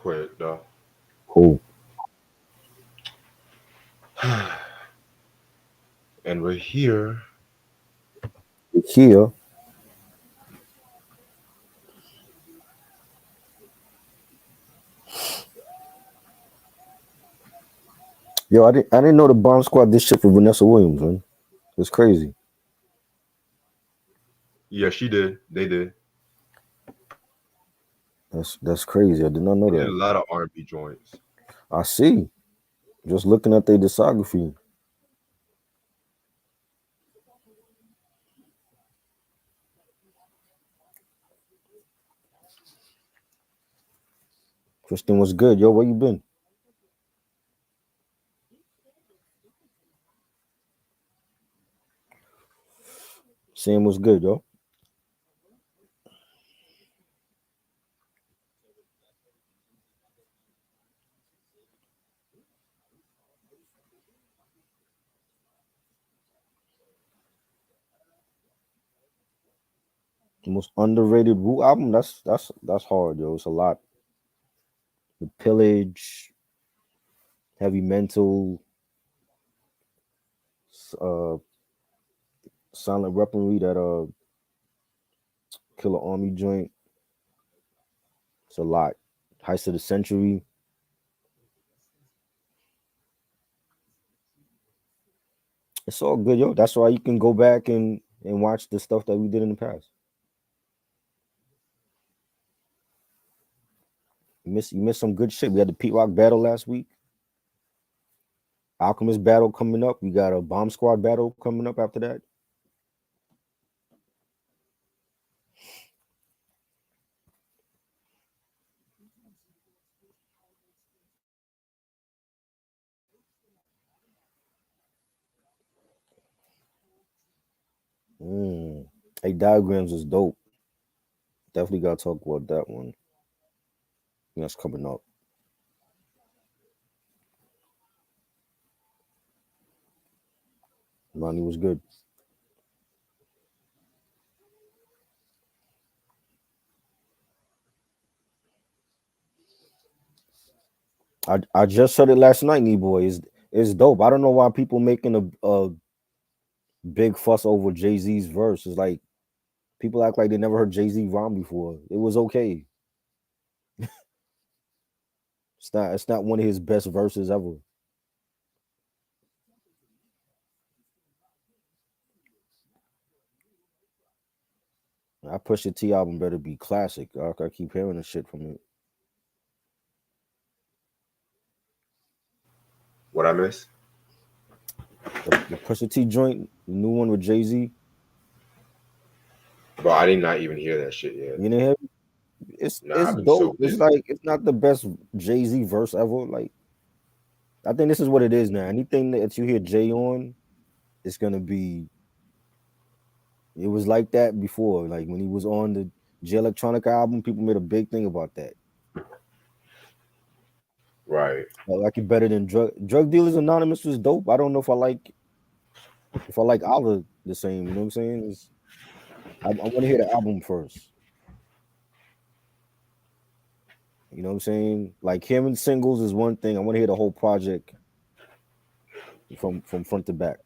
Quit though. Who? And we're here. Here. Yo, I didn't know the Bomb Squad did shit for Vanessa Williams, man. It's crazy. Yeah, she did. They did. That's crazy. I did not know They did that. a lot of R&B joints. I see. Just looking at their discography. Kristen was good. Yo, where you been? Sam was good, yo. The most underrated Wu album. That's hard, yo. It's a lot. The Pillage, Heavy Mental, uh, Silent Weaponry, that Killer Army joint. It's a lot. Heist of the Century. It's all good, yo. That's why you can go back and watch the stuff that we did in the past. You missed some good shit. We had the Pete Rock battle last week. Alchemist battle coming up. We got a Bomb Squad battle coming up after that. Hey, Diagrams is dope. Definitely gotta talk about that one. That's coming up. Money was good. I just heard it last night, knee boy. It's dope. I don't know why people making a big fuss over Jay-Z's verse. It's like people act like they never heard Jay-Z rhyme before. It was okay. It's not one of his best verses ever. I Push the T album better be classic. I keep hearing the shit from it. What I miss? The Pusha T joint, the new one with Jay-Z. Bro, I did not even hear that shit yet. You know, it's Nah, it's I've been dope. so It's busy. like it's not the best Jay-Z verse ever. Like I think this is what it is now. Anything that you hear Jay on, it's gonna be. It was like that before. Like when he was on the J Electronica album, people made a big thing about that. Right. I like it better than Drug Dealers Anonymous was dope. I don't know if I like Oliver the same. You know what I'm saying? I want to hear the album first. You know what I'm saying? Like hearing singles is one thing. I want to hear the whole project from front to back.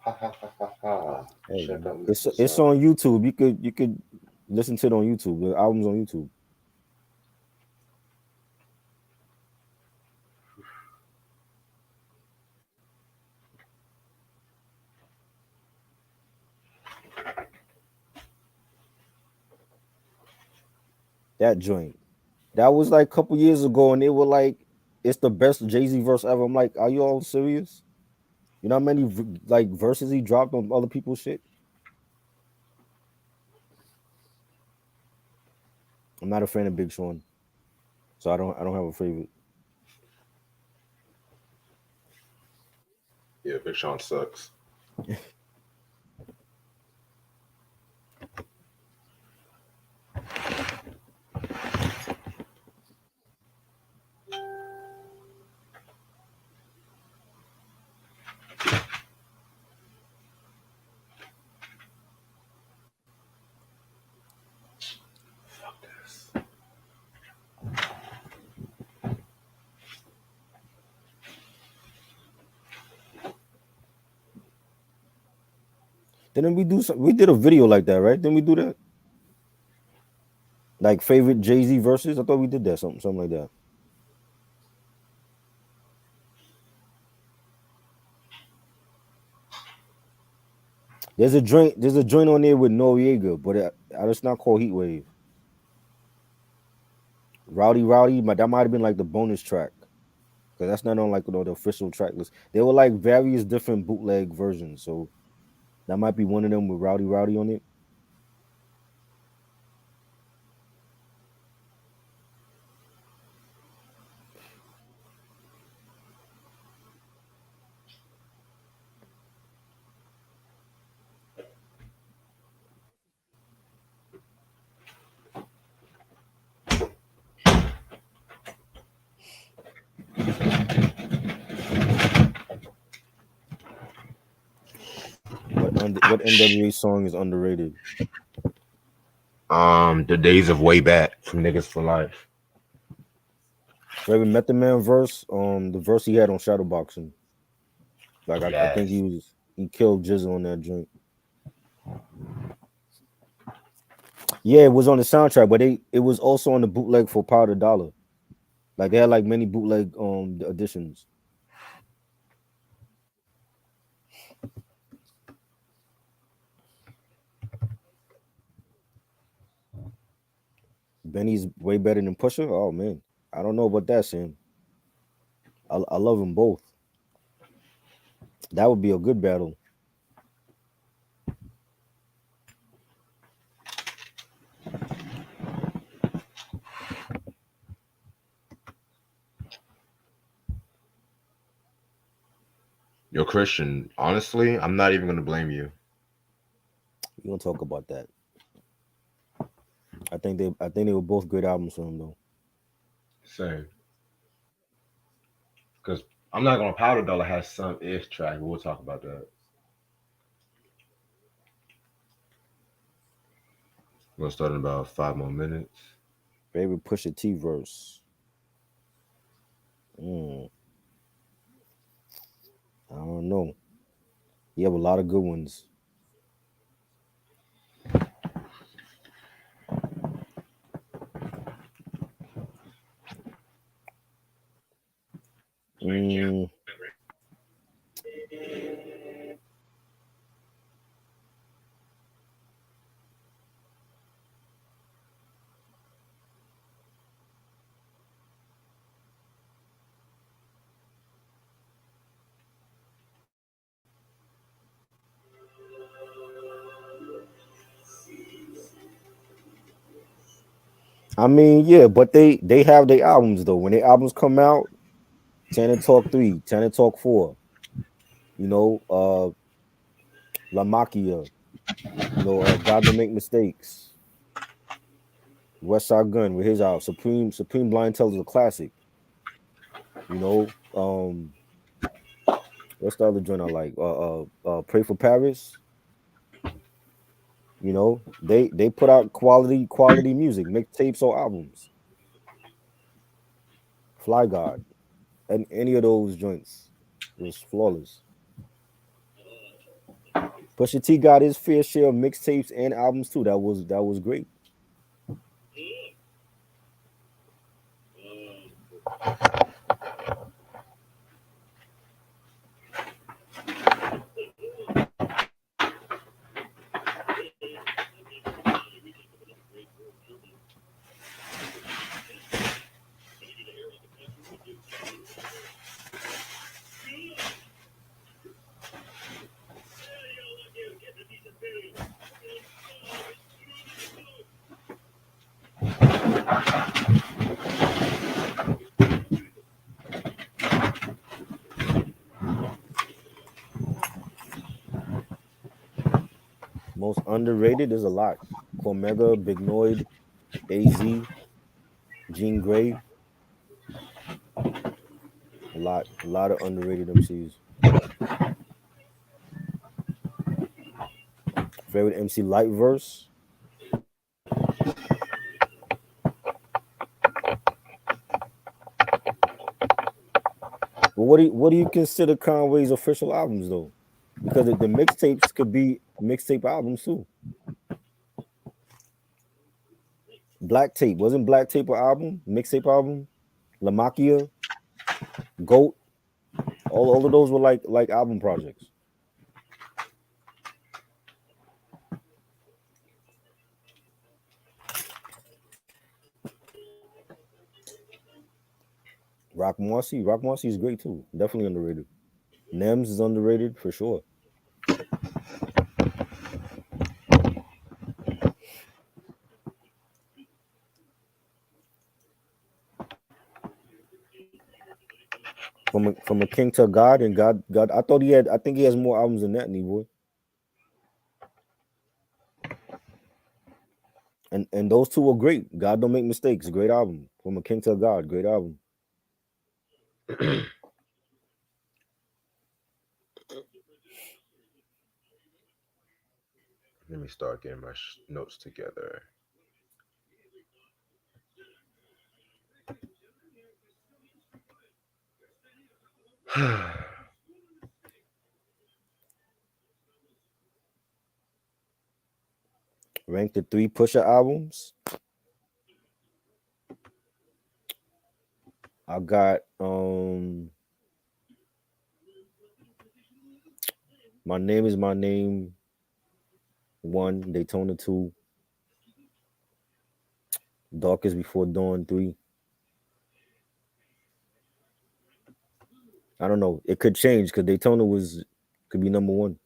Ha ha ha ha ha. Hey, Check out Mr. it's Sun. on YouTube. You could listen to it on YouTube. The album's on YouTube. That joint. That was like a couple years ago, and they were like, "It's the best Jay Z verse ever." I'm like, "Are you all serious? You know how many like verses he dropped on other people's shit?" I'm not a fan of Big Sean, so I don't have a favorite. Yeah, Big Sean sucks. Didn't we do some? We did a video like that, right? Didn't we do that? Like favorite Jay-Z verses? I thought we did that, something like that. There's a joint on there with Noriega, but it's not called Heat Wave. Rowdy, but that might have been like the bonus track. Because that's not on like the official track list. There were like various different bootleg versions, so that might be one of them with Rowdy on it. What NWA song is underrated? The Days of Way Back from Niggas for Life. Favorite Method Man verse? The verse he had on Shadowboxing. Like Yes. I think he killed Jizz on that joint. Yeah, it was on the soundtrack, but it was also on the bootleg for Powder Dollar. Like they had like many bootleg editions. Benny's way better than Pusha. Oh man, I don't know about that, Sam. I love them both. That would be a good battle. Yo, Christian, honestly, I'm not even gonna blame you. You gonna talk about that? I think they were both good albums for him though. Same. Because I'm not gonna Powder Dollar has some if track. We'll talk about that. We'll start in about 5 more minutes. Favorite Pusha T verse? I don't know. You have a lot of good ones. I mean, yeah, but they have their albums though. When their albums come out, Tanner Talk 3, Tanner Talk 4, you know, La Machia, you know, God Don't Make Mistakes, West Side Gun with his album, Supreme Blind Tell is a classic. You know, what's the other joint I like? Pray for Paris. You know, they put out quality music, mixtapes or albums. Fly God, and any of those joints was flawless. Pusha T got his fair share of mixtapes and albums too. That was great. Most underrated is a lot. Cormega, Big Noid, AZ, Jean Grey. A lot of underrated MCs. Favorite MC Light verse? But what do you consider Conway's official albums though? Because the mixtapes could be mixtape albums too. Black Tape wasn't Black Tape an album? Mixtape album. Lamakia, Goat. All of those were like album projects. Rock Marcy is great too. Definitely underrated. Nems is underrated for sure. From a king to a god and God. I thought he had. I think he has more albums than that, boy. And those two were great. God don't make mistakes. Great album. From a king to a god. Great album. Let me start getting my notes together. Ranked the three Pusha albums. I got My Name Is My Name 1, Daytona 2, Darkest Before Dawn 3. I don't know. It could change because Daytona could be number 1.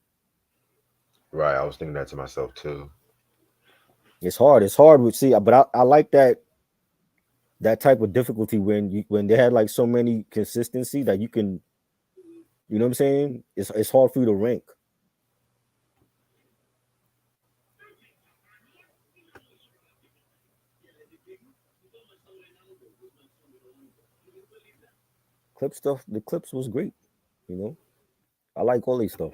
Right, I was thinking that to myself too. It's hard. It's hard with see, but I like that type of difficulty when they had like so many consistency that you can, you know what I'm saying? It's hard for you to rank. Clip stuff, the clips was great, you know. I like all these stuff.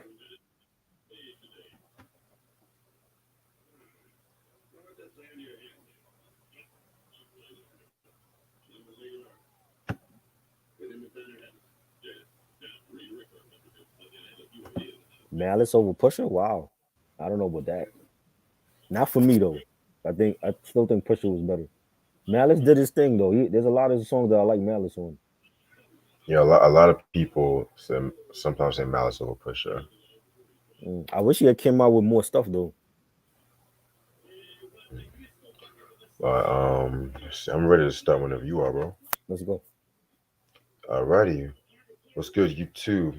Malice over Pusher? Wow. I don't know about that. Not for me though. I still think Pusher was better. Malice did his thing though. There's a lot of songs that I like Malice on. Yeah, a lot of people sometimes say Malice over Pusha. I wish he had came out with more stuff though. But I'm ready to start whenever you are, bro. Let's go. Alrighty. What's good, you too?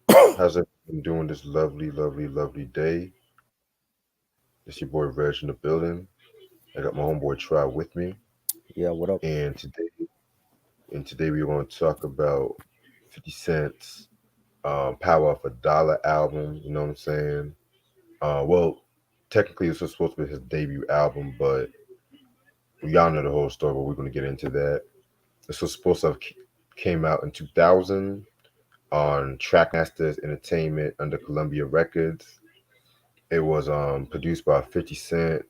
How's everyone been doing this lovely, lovely, lovely day? It's your boy Reg in the building. I got my homeboy Try with me, Yeah, what up? and today we're going to talk about 50 Cent's Power of a Dollar album. You know what I'm saying? Well, technically this was supposed to be his debut album, but y'all know the whole story. But we're going to get into that. This was supposed to have came out in 2000 on Trackmasters Entertainment under Columbia Records. It was produced by 50 Cent,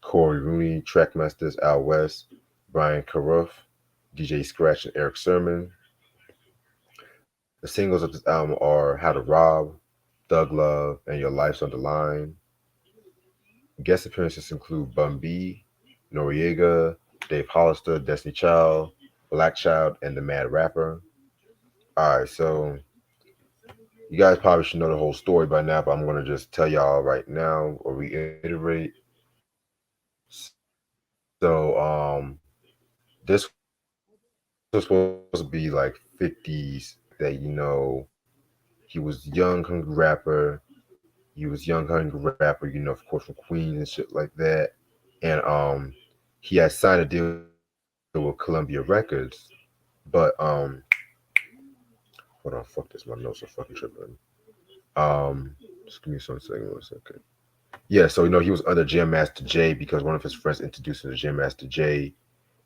Corey Rooney, Trackmasters, Al West, Brian Caruth, DJ Scratch, and Eric Sermon. The singles of this album are How to Rob, Thug Love, and Your Life's on the Line. Guest appearances include Bun B, Noriega, Dave Hollister, Destiny Child, Black Child, and The Mad Rapper. Alright, so you guys probably should know the whole story by now, but I'm going to just tell y'all right now or reiterate. So, this was supposed to be like 50s back that, he was young, hungry rapper. He was young, hungry rapper, of course, from Queens and shit like that. And he had signed a deal with Columbia Records, but hold on, fuck this, my notes are fucking tripping. Just give me some second, 1 second. Yeah, so he was under Jam Master Jay because one of his friends introduced him to Jam Master Jay,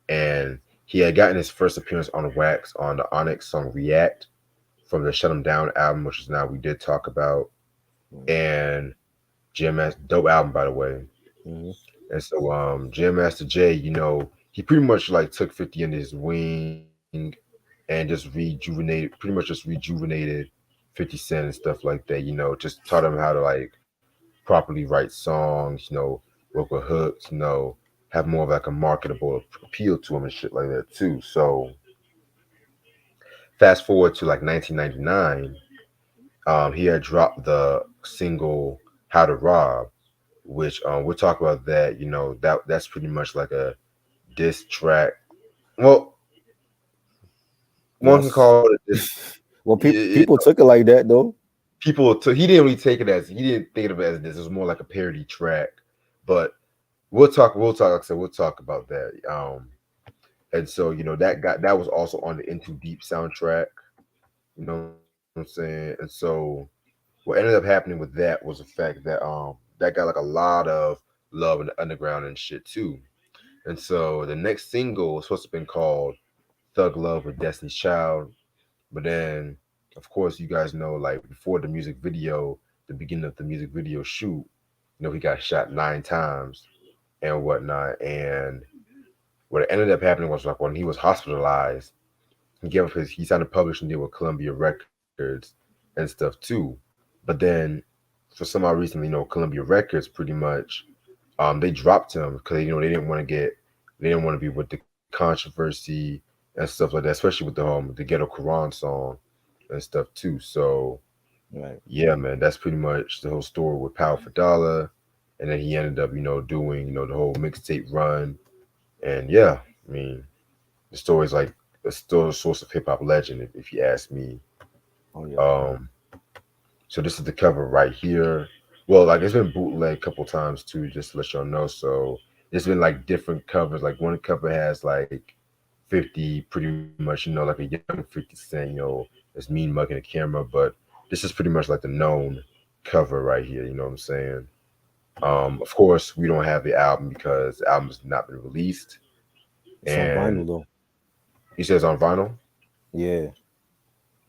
and he had gotten his first appearance on Wax on the Onyx song React from the Shut 'Em Down album, which is now we did talk about, and Jam Master dope album by the way. Mm-hmm. And so Jam Master Jay, he pretty much like took 50 under his wing and just rejuvenated 50 Cent and stuff like that, just taught him how to like properly write songs, work with hooks, have more of like a marketable appeal to him and shit like that too. So fast forward to like 1999, he had dropped the single "How to Rob," which we'll talk about that. That's pretty much like a diss track. Well, one can Yes. call it a diss. Well, It, people took it like that though. people took he didn't really take it as he didn't think of it as this. It was more like a parody track. But we'll talk like I said, we'll talk about that. And so, that was also on the Into Deep soundtrack. You know what I'm saying? And so what ended up happening with that was the fact that that got like a lot of love in the underground and shit too. And so the next single was supposed to have been called Thug Love with Destiny's Child. But then, of course, you guys know, like before the music video, the beginning of the music video shoot, he got shot 9 times and whatnot. And what ended up happening was like when he was hospitalized, he signed a publishing deal with Columbia Records and stuff too. But then, for some odd reason, Columbia Records pretty much they dropped him because they didn't want to be with the controversy and stuff like that, especially with the Ghetto Quran song and stuff too. So Right. yeah, man, that's pretty much the whole story with Power for Dollar, and then he ended up doing the whole mixtape run, and yeah, I mean the story's like still a source of hip hop legend if you ask me. Oh yeah. Um, so this is the cover right here. Well, like it's been bootleg a couple times too, just to let y'all know. So there's been like different covers. Like one cover has like 50, pretty much, like a young 50 Cent, it's mean mugging the camera. But this is pretty much like the known cover right here. You know what I'm saying? Of course, we don't have the album because the album has not been released. It's on And vinyl though. he says on vinyl. Yeah.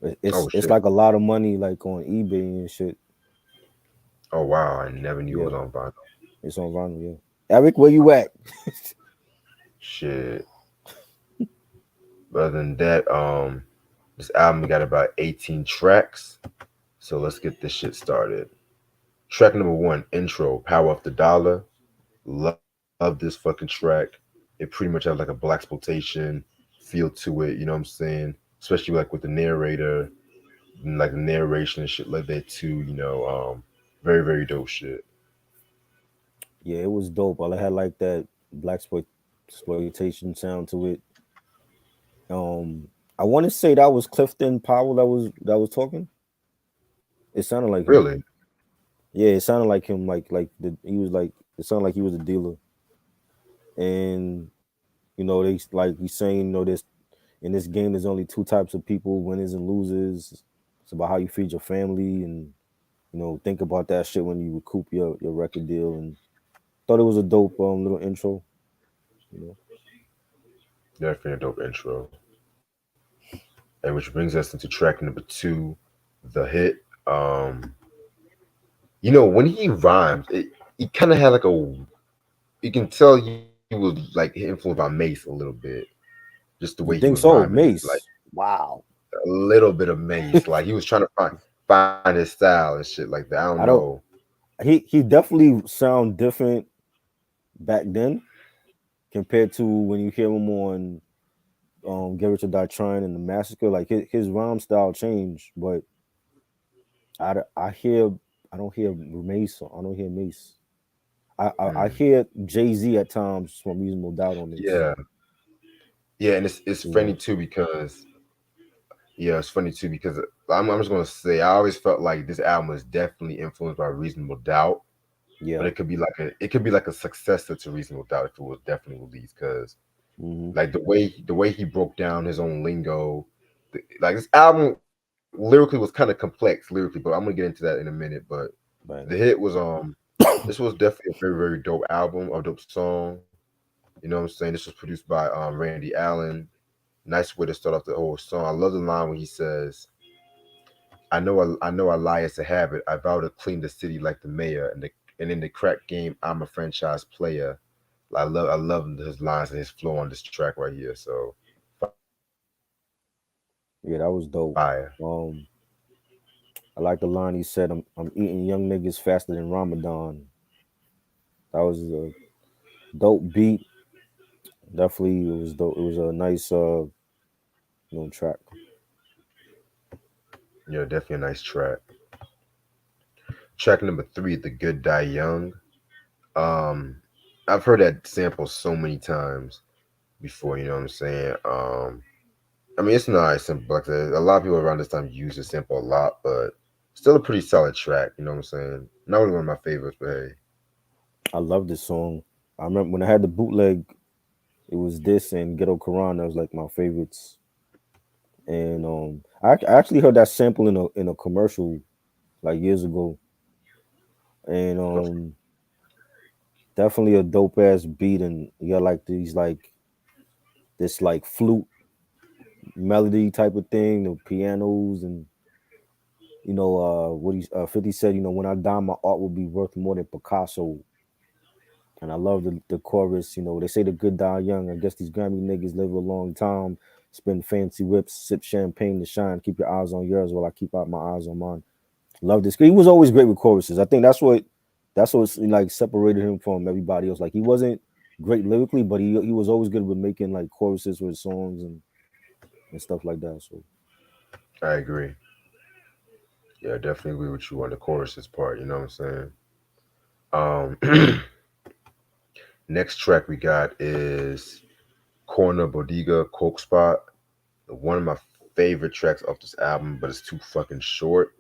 Oh It's shit! like a lot of money like on eBay and shit. Oh wow! I never knew it Yeah. was on vinyl. It's on vinyl. Yeah. Eric, where you at? Shit. But other than that, this album got about 18 tracks. So let's get this shit started. Track number one, intro, Power of the Dollar. Love this fucking track. It pretty much has like a black exploitation feel to it, you know what I'm saying? Especially like with the narrator and like the narration and shit like that too, very, very dope shit. Yeah, it was dope. I had like that exploitation sound to it. Um, I want to say that was Clifton Powell that was talking. It sounded like him. Really? Yeah, it sounded like him. He was like it sounded like he was a dealer, and they like he's saying this in this game. There's only two types of people: winners and losers. It's about how you feed your family, and think about that shit when you recoup your record deal. And thought it was a dope little intro. You know, Definitely a dope intro. And which brings us into track number two, the hit. Um, when he rhymes, he kind of had like you can tell he was like influenced by Mace a little bit, just the way he you was think so, rhyming, like Mace? Wow. a little bit of Mace. Like he was trying to find his style and shit like that. I don't I don't. know. He definitely sound different back then compared to when you hear him on Get Rich or Die Trying and the Massacre. Like his rhyme style changed, but I hear I don't hear Mace. I don't hear Mace. I Hmm. hear Jay-Z at times from Reasonable Doubt on this. Yeah, yeah, and it's Too funny much. too because yeah, it's funny too because I'm just gonna say I always felt like this album was definitely influenced by Reasonable Doubt, but Yeah. it could be like a successor to Reasonable Doubt if it was definitely released because Hmm. like the way he broke down his own lingo, like this album lyrically was kind of complex lyrically, but I'm gonna get into that in a minute. But the Right. hit was this was definitely a very very dope album, a dope song. You know what I'm saying? This was produced by Randy Allen. Nice way to start off the whole song. I love the line when he says, I know I lie, it's a habit. I vow to clean the city like the mayor, and in the crack game, I'm a franchise player." I love his lines and his flow on this track right here. So fire. Yeah, that was dope. Um, I like the line he said, I'm eating young niggas faster than Ramadan. That was a dope beat. Definitely, it was dope. It was a nice, track. Yeah, definitely a nice track. Track number three, The Good Die Young. Um, I've heard that sample so many times before. You know what I'm saying? I mean, it's nice simple. Like a lot of people around this time use the sample a lot, but still a pretty solid track. You know what I'm saying? Not really one of my favorites, but hey, I love this song. I remember when I had the bootleg, it was this and Ghetto Quran that was like my favorites. And I actually heard that sample in a commercial like years ago. And definitely a dope ass beat, and you got like these like this like flute melody type of thing, the pianos, and what he 50 said, when I die my art will be worth more than Picasso. And I love the chorus, they say the good die young. I guess these Grammy niggas live a long time, spin fancy whips, sip champagne to shine, keep your eyes on yours while I keep out my eyes on mine. Love this. He was always great with choruses. I think that's what like separated him from everybody else. Like he wasn't great lyrically, but he was always good with making like choruses with songs and stuff like that. So I agree. Yeah, I definitely agree with you on the choruses part. You know what I'm saying? Next track we got is Corner Bodega Coke Spot. One of my favorite tracks off this album, but it's too fucking short.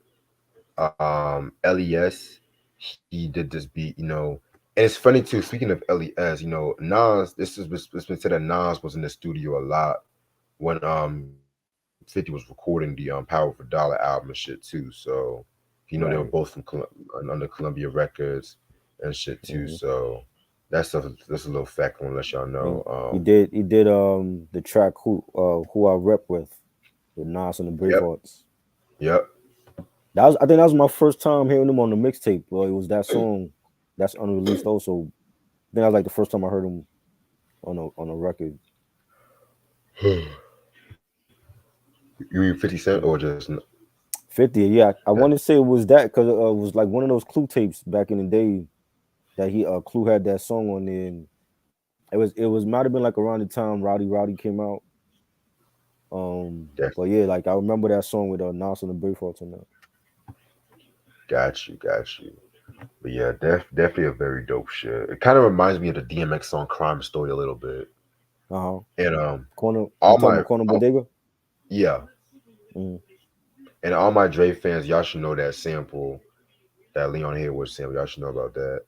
Les, he did this beat, and it's funny too. Speaking of Les, Nas. It's been said that Nas was in the studio a lot when 50 was recording the Power of a Dollar album and shit too. So they were both from right. under Columbia Records and shit too. Hmm. So that's a little fact I want to let y'all know. And he did the track who I rep with Nas and the Yep, Bravehearts. yep. I think that was my first time hearing him on the mixtape. It was that song that's unreleased also. I think that was like the first time I heard him on a record. You mean 50 Cent Yeah. or just 50, yeah. I yeah? want to say it was that because it was like one of those Clue tapes back in the day that Clue had that song on there. And it was might have been like around the time Rowdy came out. But yeah, like I remember that song with Nas and the Bravehearts on that. Got you. But yeah, definitely a very dope shit. It kind of reminds me of the DMX song "Crime Story" a little bit. Uh-huh. And Corner, you all talking my about Corner Bodega? yeah, Mm. and all my Dre fans, y'all should know that sample, that Leon Haywood sample. Y'all should know about that.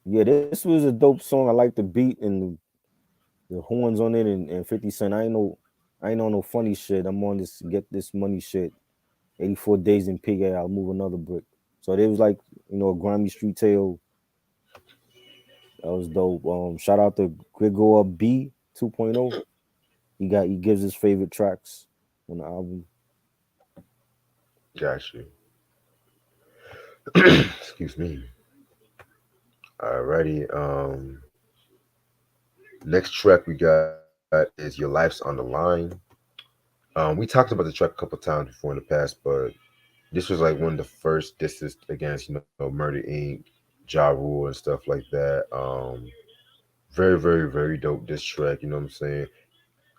Yeah, this was a dope song. I like the beat and the horns on it, and 50 Cent. I ain't on no funny shit. I'm on this get this money shit. 84 days in PA, I'll move another brick. So it was like, a grimy street tale. That was dope. Shout out to Grigor B 2.0. He gives his favorite tracks on the album. Got you. Excuse me. Alrighty. Next track we got is "Your Life's on the Line." We talked about the track a couple times before in the past, but this was like one of the first disses against Murder Inc., Ja Rule, and stuff like that. Very very very dope diss track. You know what I'm saying?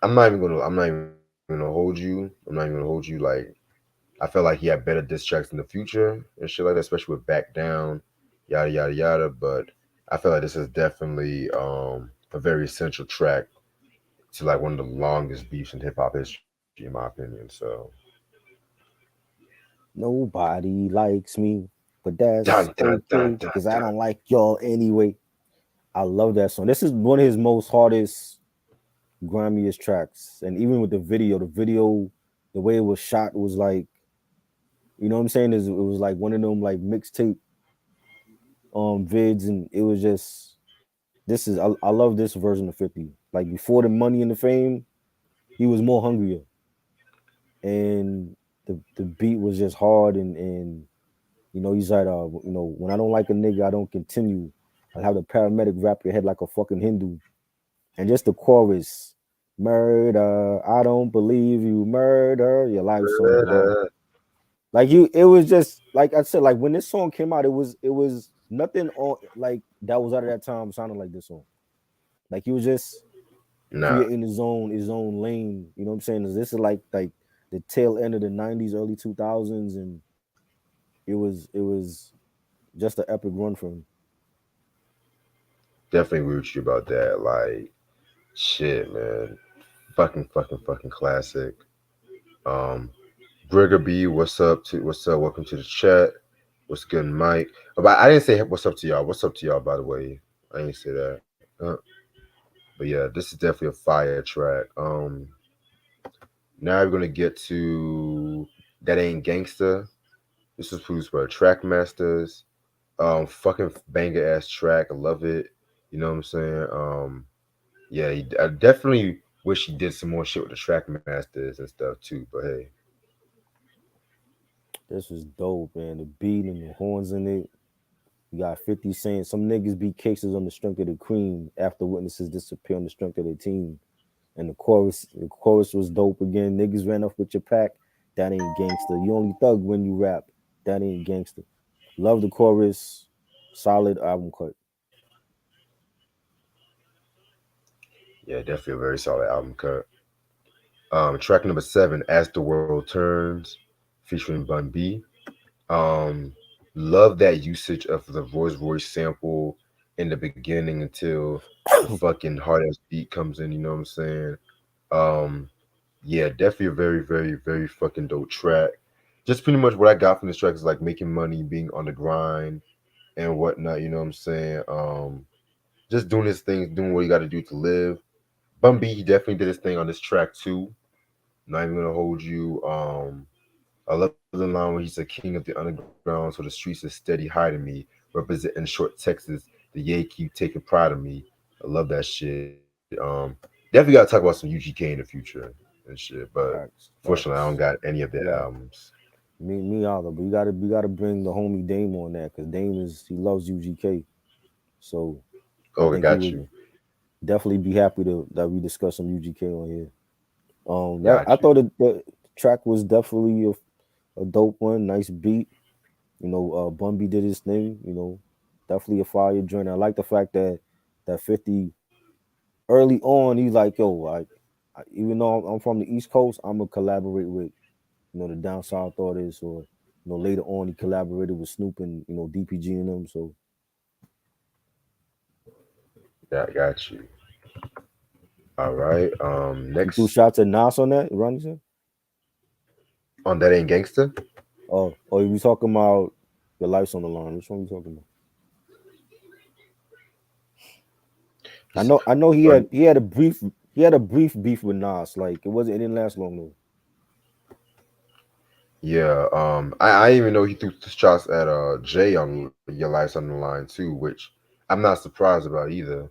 I'm not even gonna hold you. I'm not even gonna hold you. Like I felt like he had better diss tracks in the future and shit like that, especially with Back Down, yada yada yada. But I feel like this is definitely a very essential track to like one of the longest beefs in hip hop history, in my opinion. So Nobody likes me, but dun that's dun dun okay dun because I dun. don't like y'all anyway. I love that song. This is one of his most hardest, grimiest tracks. And even with the video, the way it was shot was like, what I'm saying is it was like one of them like mixtape vids, and it was just this is I love this version of 50. Like before the money and the fame, he was more hungrier, and the beat was just hard, and he's like when I don't like a nigga, I don't continue. I'll have the paramedic wrap your head like a fucking Hindu. And just the chorus, murder, I don't believe you, murder, your life so on the line. Like you, it was just like I said. Like when this song came out, it was nothing on like that was out of that time sounding like this song. Like he was just Nah, creating his own lane. You know what I'm saying? This is like the tail end of the '90s, early 2000s, and it was just an epic run for him. definitely agree with you about that. Like, shit, man. Fucking classic. Um, Brigger B, what's up? What's up? Welcome to the chat. What's good, Mike? But I didn't say what's up to y'all. What's up to y'all, by the way? I didn't say that. But yeah, this is definitely a fire track. Now we're gonna get to That Ain't Gangsta. This was produced by Trackmasters. Fucking banger ass track. I love it. You know what I'm saying? Yeah, I definitely wish he did some more shit with the Trackmasters and stuff too. But hey, This was dope, man. The beat and the horns in it. You got 50 saying some niggas beat cases on the strength of the cream after witnesses disappear on the strength of their team. And the chorus was dope again. Niggas ran off with your pack. That ain't gangster. You only thug when you rap. That ain't gangster. Love the chorus. Solid album cut. yeah, definitely a very solid album cut. Track number 7, As the World Turns, featuring Bun B. Um, love that usage of the Rolls Royce sample in the beginning until the fucking hard ass beat comes in. You know what I'm saying? Um, yeah, definitely a very fucking dope track. Just pretty much what I got from this track is like making money, being on the grind and whatnot. You know what I'm saying? Just doing his thing, doing what you got to do to live. Bun B, he definitely did his thing on this track too. Not even gonna hold you. I love the line where he said, "King of the underground, so the streets is steady hiding me, representing short Texas. The Yay keep taking pride in me. I love that shit. Definitely gotta talk about some UGK in the future and shit. But Facts. fortunately, I don't Facts. got any of their Yeah. albums. Me either. But you gotta bring the homie Dame on that because Dame he loves UGK. So I Oh, I think he got would you, definitely be happy to that we discuss some UGK on here. That I got you. thought the track was definitely a dope one, nice beat. Bumby did his thing. Definitely a fire joint. I like the fact that 50 early on he's like, yo, even though I'm from the East Coast, I'm gonna collaborate with the down south artists, or later on he collaborated with Snoop and DPG and them. So Got you. All right. you threw Next shots at Nas on that, Ronnie said. on That Ain't Gangsta. Oh, you talking about your life's on the line? Which one you talking about? I He's know, I know he on. had he had a brief he had a brief beef with Nas. Like it didn't last long though. Yeah. I didn't even know he threw shots at Jay on Your Life's on the Line too, which I'm not surprised about either.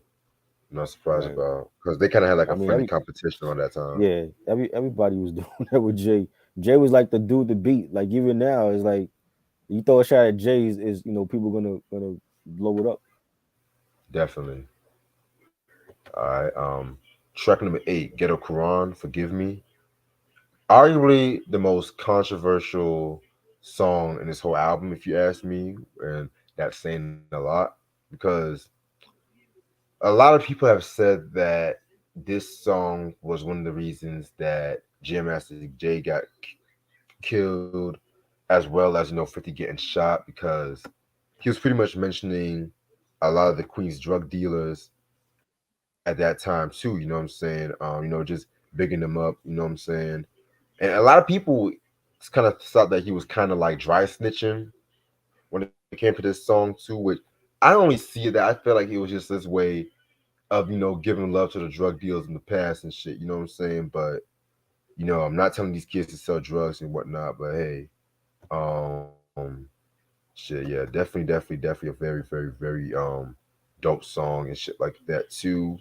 I'm not surprised Right. about because they kind of had like I a mean, friendly competition on that time. everybody was doing that with Jay. Jay was like the dude to beat. Like even now, it's like you throw a shot at Jay is people gonna blow it up. Definitely. All right. Track number 8, Ghetto Quran, Forgive Me. Arguably the most controversial song in this whole album, if you ask me, and that's saying a lot because a lot of people have said that this song was one of the reasons that Jam Master Jay got killed, as well as 50 getting shot because he was pretty much mentioning a lot of the Queen's drug dealers at that time too. You know what I'm saying? Just bigging them up. You know what I'm saying? And a lot of people kind of thought that he was kind of like dry snitching when it came to this song too. Which I only see that I feel like it was just this way of giving love to the drug dealers in the past and shit. You know what I'm saying? But I'm not telling these kids to sell drugs and whatnot. But hey, um, shit, yeah, definitely a very dope song and shit like that too.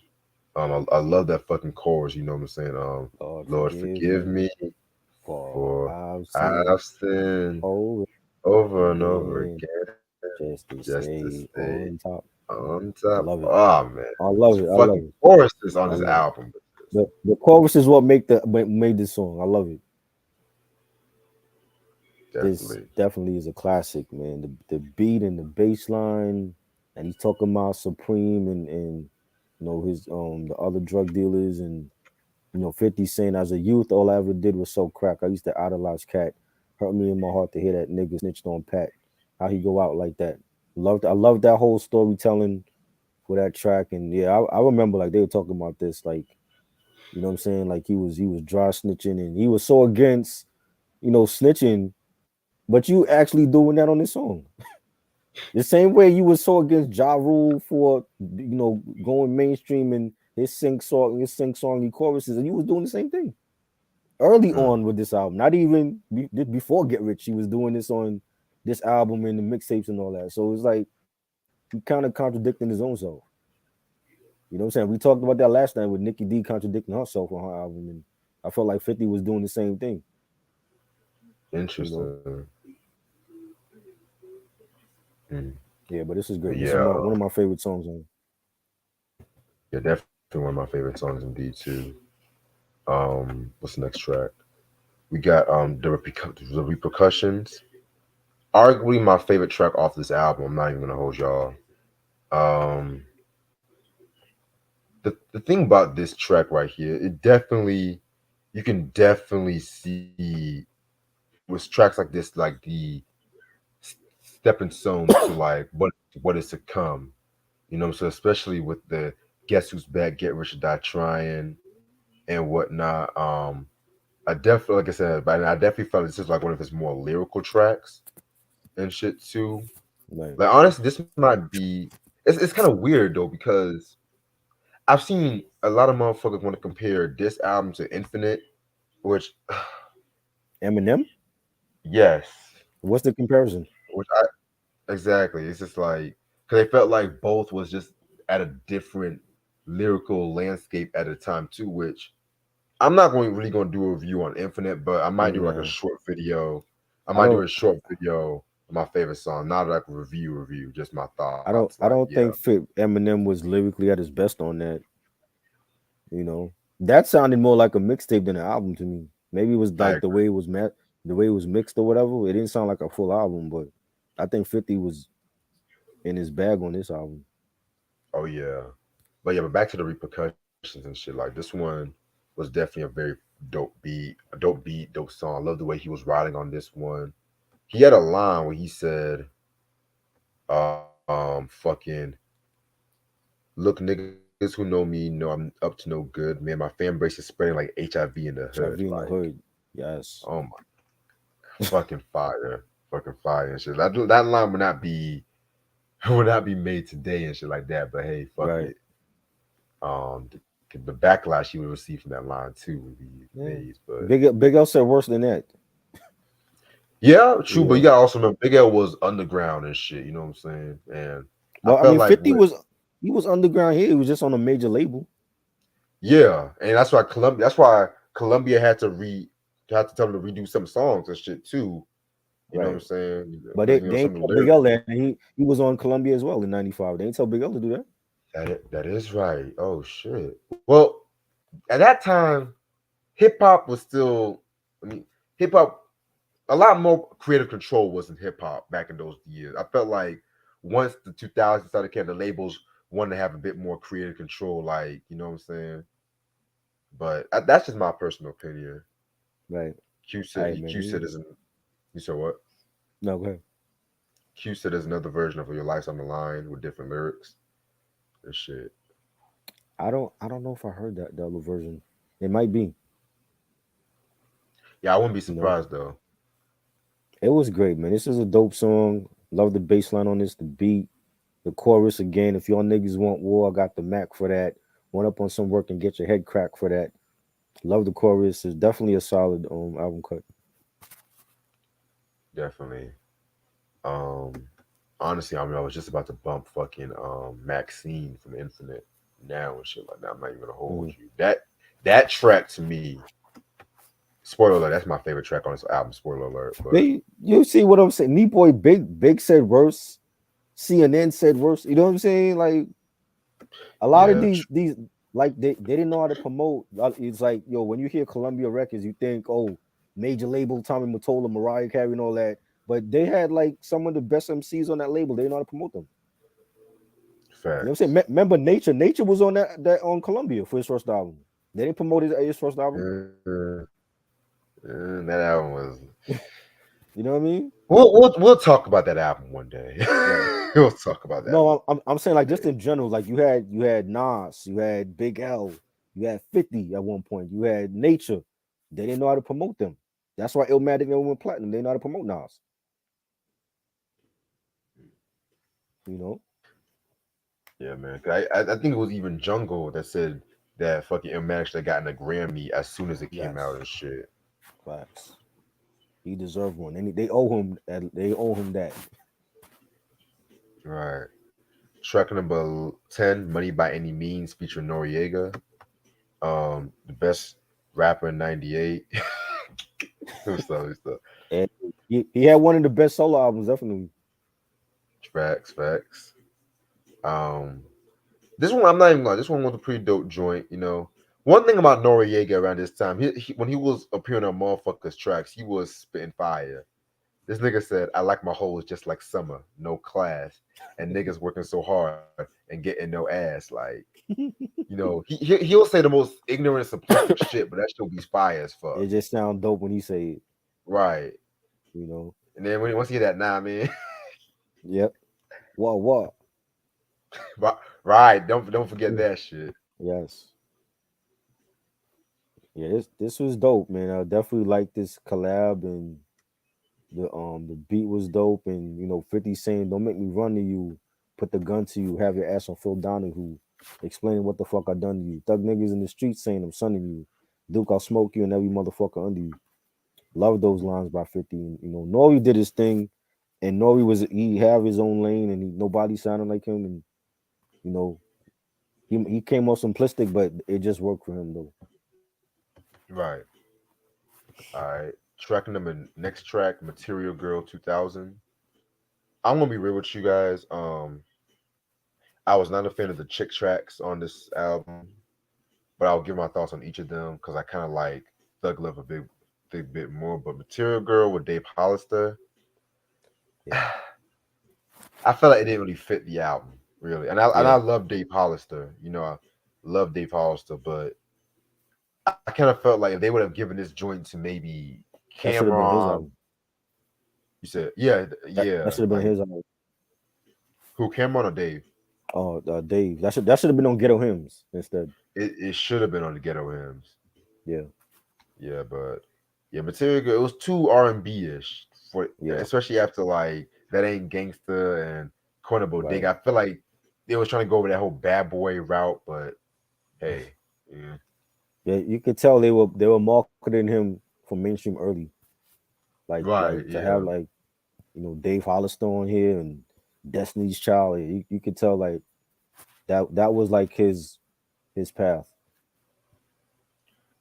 I love that fucking chorus. You know what I'm saying? Lord Lord, forgive forgive me me for for I've sinned I've sinned over over and over again again just to just to stay stay on top. on I top. love it. Oh man, I love these it. I love fucking it. choruses on I this love it. album. The chorus is what made this song. I love it. This Definitely. definitely is a classic, man. The beat and the bass line, and he's talking about Supreme and his the other drug dealers and 50 saying as a youth, all I ever did was sell crack. I used to idolize Cat. Hurt me in my heart to hear that nigga snitched on Pat. How he go out like that. I loved that whole storytelling for that track. And yeah, I remember like they were talking about this, like, what I'm saying? Like he was dry snitching and he was so against, snitching, but you actually doing that on this song. The same way you was so against Ja Rule for going mainstream and his sing songy choruses, and you was doing the same thing early Mm. on with this album. Not even before Get Rich, he was doing this on this album and the mixtapes and all that. So it's like he kind of contradicting his own self. You know what I'm saying? We talked about that last night with Nicki D contradicting herself on her album, and I felt like 50 was doing the same thing. You know? Interesting. Mm. Yeah, but this is But great. This is yeah, one of my favorite songs on. yeah, definitely one of my favorite songs indeed too. What's the next track? We got the repercussions. Arguably my favorite track off this album. I'm not even gonna hold y'all. Um, the thing about this track right here, it definitely you can definitely see with tracks like this, like the stepping stones to like what is to come. So especially with the Guess Who's Back, Get Rich or Die Trying and whatnot. I definitely, like I said, but I definitely felt this is like one of his more lyrical tracks and shit too. Right. Like honestly, this might be it's kind of weird though because I've seen a lot of motherfuckers want to compare this album to Infinite, which Eminem? yes, What's the comparison? which I exactly. It's just like because they felt like both was just at a different lyrical landscape at a time too, which I'm not really going to do a review on Infinite, but I might do like a Nah, short video. I I might do don't. a short video of my favorite song, not like a review, just my I thoughts. don't. Like, I don't yeah, think Eminem was lyrically at his best on that. That sounded more like a mixtape than an album to me. Maybe it was I like the way it was mixed or whatever. It didn't sound like a full album, but I think 50 was in his bag on this album. oh yeah, but back to the repercussions and shit. Like this one was definitely a very dope song. I love the way he was riding on this one. He had a line where he said, fucking look, niggas who know me know I'm up to no good, man. My fan base is spreading like HIV in the hood. HIV in the Like, hood. Yes. oh my fucking fire and shit. That line would not be would not be made today and shit like that. But hey, fuck Right. it. The backlash you would receive from that line too would be Yeah. amazed. But Big L said worse than that. yeah, true. But you Yeah. gotta also remember, Big L was underground and shit. You know what I'm saying? And I Well, I felt mean, like 50 with was he was underground here. He was just on a major label. yeah, and that's why Columbia had to tell him to redo some songs and shit too. You know what I'm Right. saying? But Because they some ain't of the tell Big lyrics. L that. He was on Columbia as well in '95. They ain't tell Big L to do that. That is right. Oh shit. Well, at that time, hip hop was still. I mean, hip hop. A lot more creative control was in hip hop back in those years. I felt like once the 2000s started coming, the labels wanted to have a bit more creative control. Like you know what I'm saying. But that's just my personal opinion. Right. Q All said right, man. Q said is you said what? No, go ahead. Q said is another version of Your Life's on the Line with different lyrics and shit. I don't know if I heard that the other version. It might be. Yeah, I wouldn't be You know. surprised though. It was great, man. This is a dope song. Love the bass line on this, the beat, the chorus again. If y'all niggas want war, I got the Mac for that. Want up on some work and get your head cracked for that. Love the chorus. It's definitely a solid album cut. Definitely. Um, honestly, I mean, I was just about to bump fucking Maxine from Infinite now and shit like that. I'm not even gonna hold Mm. you. That track to me, spoiler alert, that's my favorite track on this album. Spoiler alert, but You see what I'm saying? Knee boy Big said worse. CNN said worse. You know what I'm saying? Like a lot of yeah, these like they didn't know how to promote. It's like yo, when you hear Columbia Records, you think, oh, major label, Tommy Mottola, Mariah Carey, and all that. But they had like some of the best MCs on that label. They know how to promote them. You know what I'm saying? Facts. Remember Nature? Nature was on that on Columbia for his first album. They didn't promote his first album. That album was. You know what I mean? We'll talk about that album one day. Right. We'll talk about that one No, I'm saying like just day. in general, like you had Nas, you had Big L, you had 50 at one point, you had Nature. They didn't know how to promote them. That's why Illmatic never went platinum. They know how to promote Nas. You know? Yeah, man. 'Cause I think it was even Jungle that said that fucking Illmatic should have gotten a Grammy as soon as it came out Yes, and shit. facts. He deserved one. They owe him that. They owe him that. Right. Track number 10, Money by Any Means, featuring Noriega. The best rapper in '98. Good stuff, good stuff. And he had one of the best solo albums, definitely. Facts, facts. Um, this one I'm not even lying. This one was a pretty dope joint. One thing about Noriega around this time, when he was appearing on motherfuckers tracks, he was spitting fire. This nigga said, "I like my hoes just like summer, no class, and niggas working so hard and getting no ass." Like, he'll say the most ignorant, simplistic shit, but that shit be fire as fuck. It just sounds dope when he say it, Right. you know. And then once you hear that, nah, man. Yep. What? Right. Don't forget that shit. Yes. Yeah, this was dope, man. I definitely like this collab, and the beat was dope, and 50 saying, "Don't make me run to you, put the gun to you, have your ass on Phil Donahue, explaining what the fuck I done to you. Thug niggas in the streets saying I'm sunning you. Duke, I'll smoke you and every motherfucker under you." Love those lines by 50. And, Nori did his thing, and Nori he have his own lane, and nobody sounded like him, and you know he came off simplistic, but it just worked for him though. Right. All right. Next track, Material Girl 2000. I'm gonna be real with you guys. I was not a fan of the chick tracks on this album, but I'll give my thoughts on each of them because I kind of like Thug Love a big bit more. But Material Girl with Dave Hollister, Yeah, I felt like it didn't really fit the album really. And I yeah, love Dave Hollister. I love Dave Hollister, but I kind of felt like if they would have given this joint to maybe that should have been his Cameron, album. you said, yeah, That yeah, should have been like his album. who, Cameron or Dave? Oh, Dave. That should have been on Ghetto Hymns instead. It should have been on the Ghetto Hymns. Yeah, Yeah, but yeah, Material Girl, it was too R&B ish for, yeah, especially after like That Ain't Gangsta and Corner right. Bodega. I feel like they was trying to go over that whole bad boy route, but hey, yeah, Yeah, you could tell they were marketing him for mainstream early. Like right, to have yeah, like Dave Hollister on here and Destiny's Child. You could tell like that was like his path.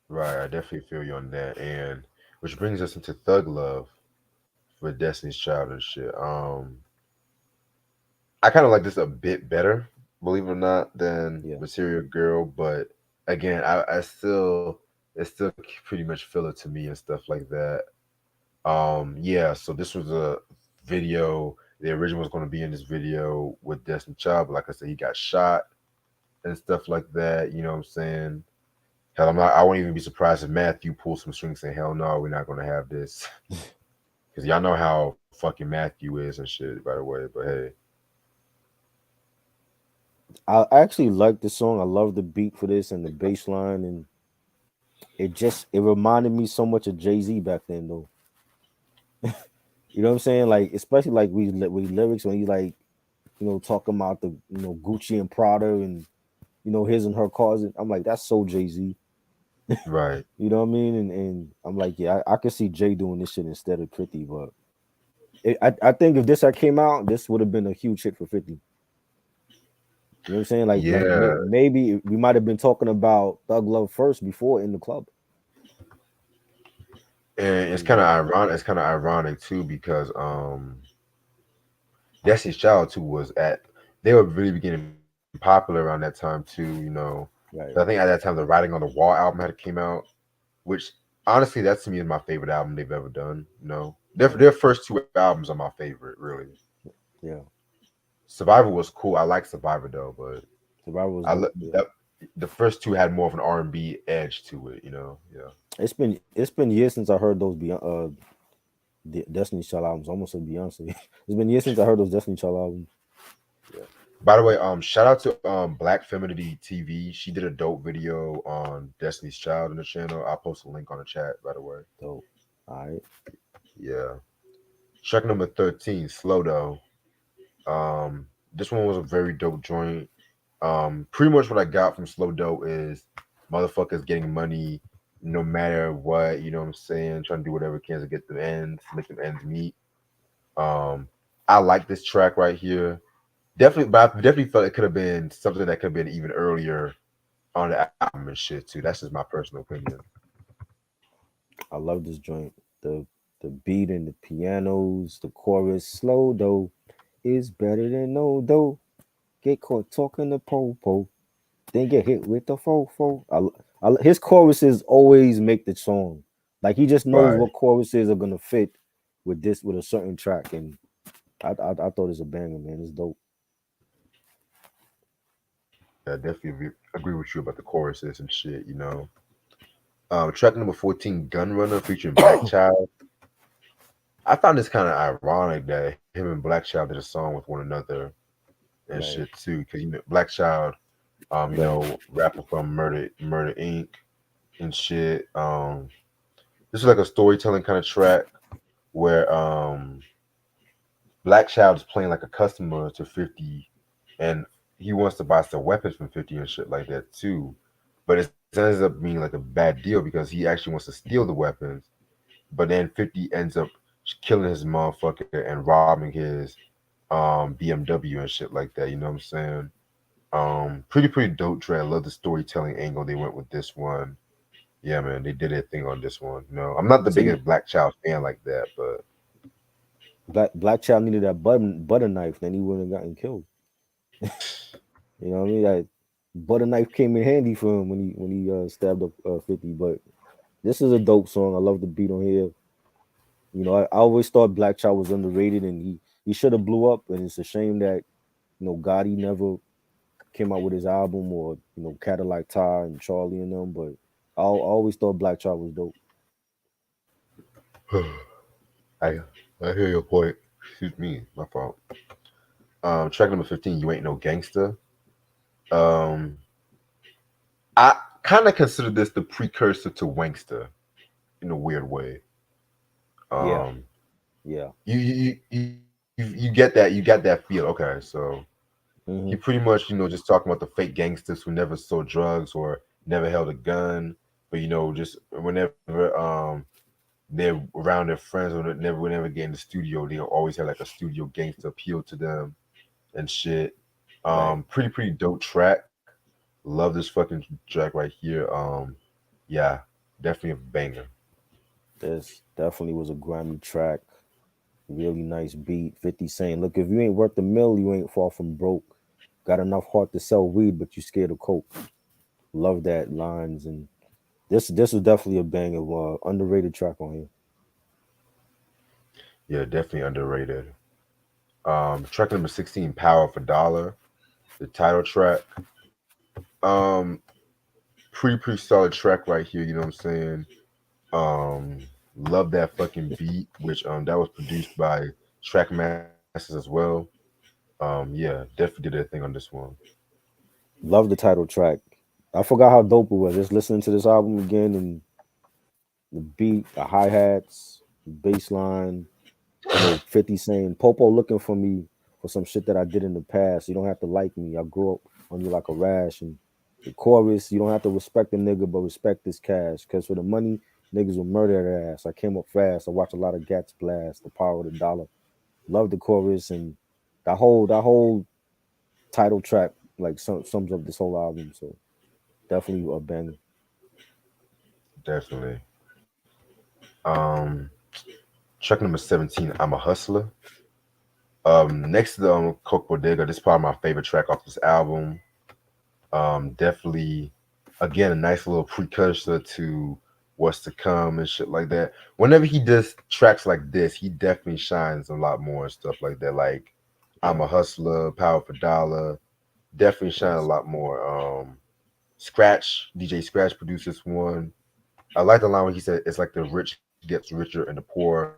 right. I definitely feel you on that, and which brings us into Thug Love for Destiny's Child and shit. I kind of like this a bit better, believe it or not, than Yeah, Material Girl. But again, I still it still pretty much filler to me and stuff like that. Yeah. So this was a video. The original was going to be in this video with Destiny Child, but like I said, he got shot and stuff like that. You know what I'm saying? Hell, I won't even be surprised if Matthew pulls some strings and say, "Hell no, we're not going to have this," because y'all know how fucking Matthew is and shit. By the way, but hey, I actually like the song. I love the beat for this and the bass line, and it reminded me so much of Jay-Z back then though. You know what I'm saying? Like especially like with lyrics when he like talking about the Gucci and Prada and his and her cars. I'm like, that's so Jay-Z. right. You know what I mean? And I'm like, yeah, I could see Jay doing this shit instead of 50, but I think if this had came out, this would have been a huge hit for 50. You know what I'm saying? Like Yeah, maybe we might have been talking about Thug Love first before in the club. and it's You kind of know? ironic. It's kind of ironic too because Destiny's Child too was at they were really getting popular around that time too. I think Right. at that time the Writing on the Wall album had came out, which honestly, that to me is my favorite album they've ever done. You know, their first two albums are my favorite, really. Yeah, Survivor was cool. I like Survivor though, but Survivor was I dope. Yeah, that the first two had more of an R&B edge to it. You know, yeah. it's been years since I heard those Beyond Destiny's Child albums. I almost said Beyonce. It's been years since I heard those Destiny Child albums. Yeah, By the way, shout out to Black Femininity TV. She did a dope video on Destiny's Child on the channel. I'll post a link on the chat. By the way, dope. All right, yeah. Track number 13, Slow Dough. This one was a very dope joint. Pretty much what I got from Slow Dough is motherfuckers getting money no matter what. You know what I'm saying? Trying to do whatever it can to get them ends, make them ends meet. Um, I like this track right here. Definitely, but I definitely felt it could have been something that could have been even earlier on the album and shit too. That's just my personal opinion. I love this joint. The the beat and the pianos, the chorus, slow though is better than no though. Get caught talking to po, then get hit with the fo. His choruses always make the song. Like he just knows Right. what choruses are gonna fit with a certain track, and I thought it's a banger, man. It's dope. I definitely agree with you about the choruses and shit. You know. Track number 14, Gun Runner featuring Black Child. I found this kind of ironic that him and Black Child did a song with one another and shit Right, too. Because you know, Black Child, right. rapper from Murder Inc. and shit. This is like a storytelling kind of track where Black Child is playing like a customer to 50, and he wants to buy some weapons from 50 and shit like that too. But it ends up being like a bad deal because he actually wants to steal the weapons, but then 50 ends up killing his motherfucker and robbing his BMW and shit like that. You know what I'm saying? Pretty dope track. I love the storytelling angle they went with this one. Yeah, man, they did their thing on this one. You know, I'm not the See, biggest Black Child fan like that, but Black Child needed that butter knife, then he wouldn't have gotten killed. You know what I mean? That butter knife came in handy for him when he stabbed up 50. But this is a dope song. I love the beat on here. You know, I always thought Black Child was underrated, and he should have blew up. And it's a shame that Gotti never came out with his album, or Cadillac Ty and Charlie and them. But I always thought Black Child was dope. I I hear your point. Excuse me, my fault. Track number 15, You Ain't No Gangster. Um, I kind of consider this the precursor to Wankster in a weird way. Yeah, Um, yeah. you get that feel. Okay, so he Hmm. pretty much just talking about the fake gangsters who never sold drugs or never held a gun, but just whenever they're around their friends or never get in the studio, they always have like a studio gangster appeal to them and shit. Right. Pretty dope track. Love this fucking track right here. Yeah, definitely a banger. This definitely was a grimy track. Really nice beat. 50 saying, "Look, if you ain't worth the mill, you ain't far from broke. Got enough heart to sell weed, but you scared of coke." Love that lines, and this was definitely a banger. Underrated track on here. Yeah, definitely underrated. Track number 16, Power for Dollar, the title track. Um, pretty solid track right here. You know what I'm saying? Um, love that fucking beat, which that was produced by Trackmasters as well. Yeah, definitely did their thing on this one. Love the title track. I forgot how dope it was. Just listening to this album again, and the beat, the hi hats, bass line. 50 saying, "Popo looking for me for some shit that I did in the past. You don't have to like me. I grew up on you like a rash." And the chorus, "You don't have to respect the nigga, but respect this cash. Cause for the money, niggas will murder their ass. I came up fast. I watched a lot of gats blast. The power of the dollar." Love the chorus, and that whole title track like sums up this whole album. So definitely a banger. Definitely. Um, Track number 17, I'm a Hustler. Next to the Coke Bodega, this is probably my favorite track off this album. Definitely, again, a nice little precursor to what's to come and shit like that. Whenever he does tracks like this, he definitely shines a lot more and stuff like that. Like I'm Yeah. a hustler, power for dollar, definitely shine a Yes. lot more. Scratch, DJ Scratch produced this one. I like the line where he said it's like the rich gets richer and the poor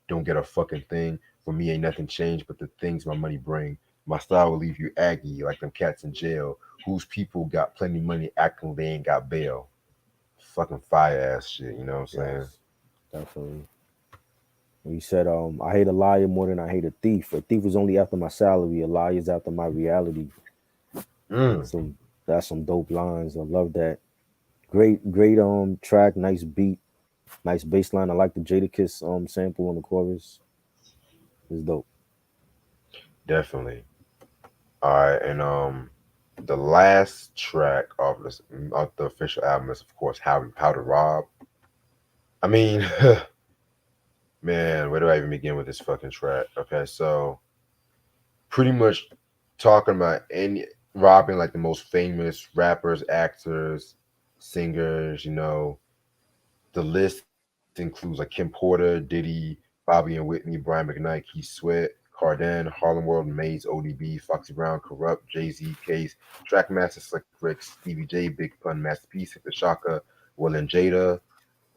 don't get a fucking thing. For me ain't nothing changed but the things my money bring. My style will leave you aggy like them cats in jail whose people got plenty money acting they ain't got bail. Fucking fire ass shit, you know what I'm saying? Yes. Definitely. He said, I hate a liar more than I hate a thief. A thief is only after my salary. A liar is after my reality. Mm, So that's some dope lines. I love that. Great track, nice beat, nice bass line. I like the Jadakiss sample on the chorus. It's dope. definitely. All right, and the last track of the official album is of course How to Rob. I mean, man, where do I even begin with this fucking track? Okay, so pretty much talking about any robbing like the most famous rappers, actors, singers, the list includes like Kim Porter, Diddy, Bobby and Whitney, Brian McKnight, Keith Sweat, Carden, Harlem World, Maze, ODB, Foxy Brown, Corrupt, Jay Z, Case, Trackmaster, Slick Rick, Stevie J, Big Pun, Master P, Hit Shaka, Will and Jada,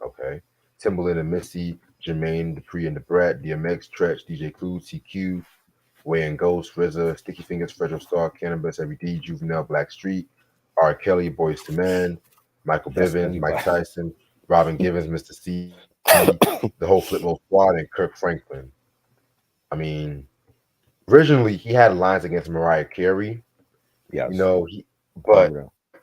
okay, Timbaland and Missy, Jermaine, Dupri and the Brat, DMX, Tretch, DJ Clue, TQ, Way and Ghost, RZA, Sticky Fingers, Federal Star, Cannabis, Every D, Juvenile, Black Street, R. Kelly, Boys to Men, Michael That's Bivins, Mike everybody. Tyson, Robin Givens, Mr. C, the whole Flipmode Squad, and Kirk Franklin. I mean, originally he had lines against Mariah Carey, Yes. I but remember that.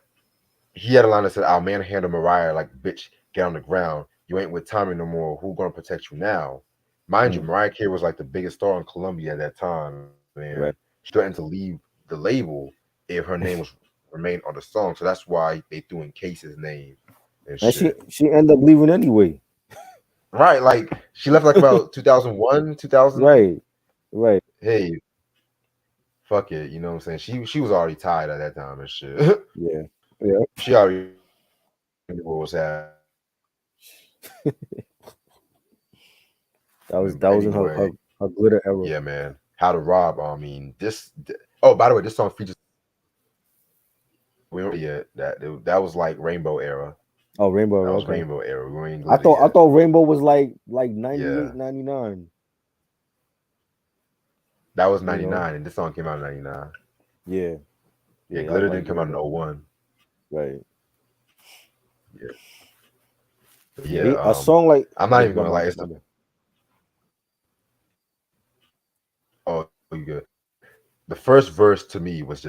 he had a line that said, "I'll manhandle Mariah like bitch, get on the ground. You ain't with Tommy no more. Who gonna protect you now?" Mind you, Mm, Mariah Carey was like the biggest star in Colombia at that time, and right. she threatened to leave the label if her name was remained on the song. So that's why they threw in Case's name and And shit. she ended up leaving anyway. Right, like she left like about 2001, 2000. Right. Right. Hey, fuck it, you know what I'm saying? She was already tired at that time and shit. Yeah. Yeah. She already knew what was happening. But That was in anyway, her glitter yeah, era. man. How to Rob. I mean, oh, by the way, this song features. We don't yet that was like Rainbow era. Oh, Rainbow That era. was Okay. Rainbow era. We ain't I glitter thought I yet. thought Rainbow was like Yeah, 98, 99. that was You know? 99, and this song came out in 99. Yeah. Yeah, Yeah. I glitter like didn't come out in Glitter. 01. Right. Yeah, but Yeah. yeah. A song like I'm not even my gonna lie. bad. It's My bad. oh, you good. The first verse to me was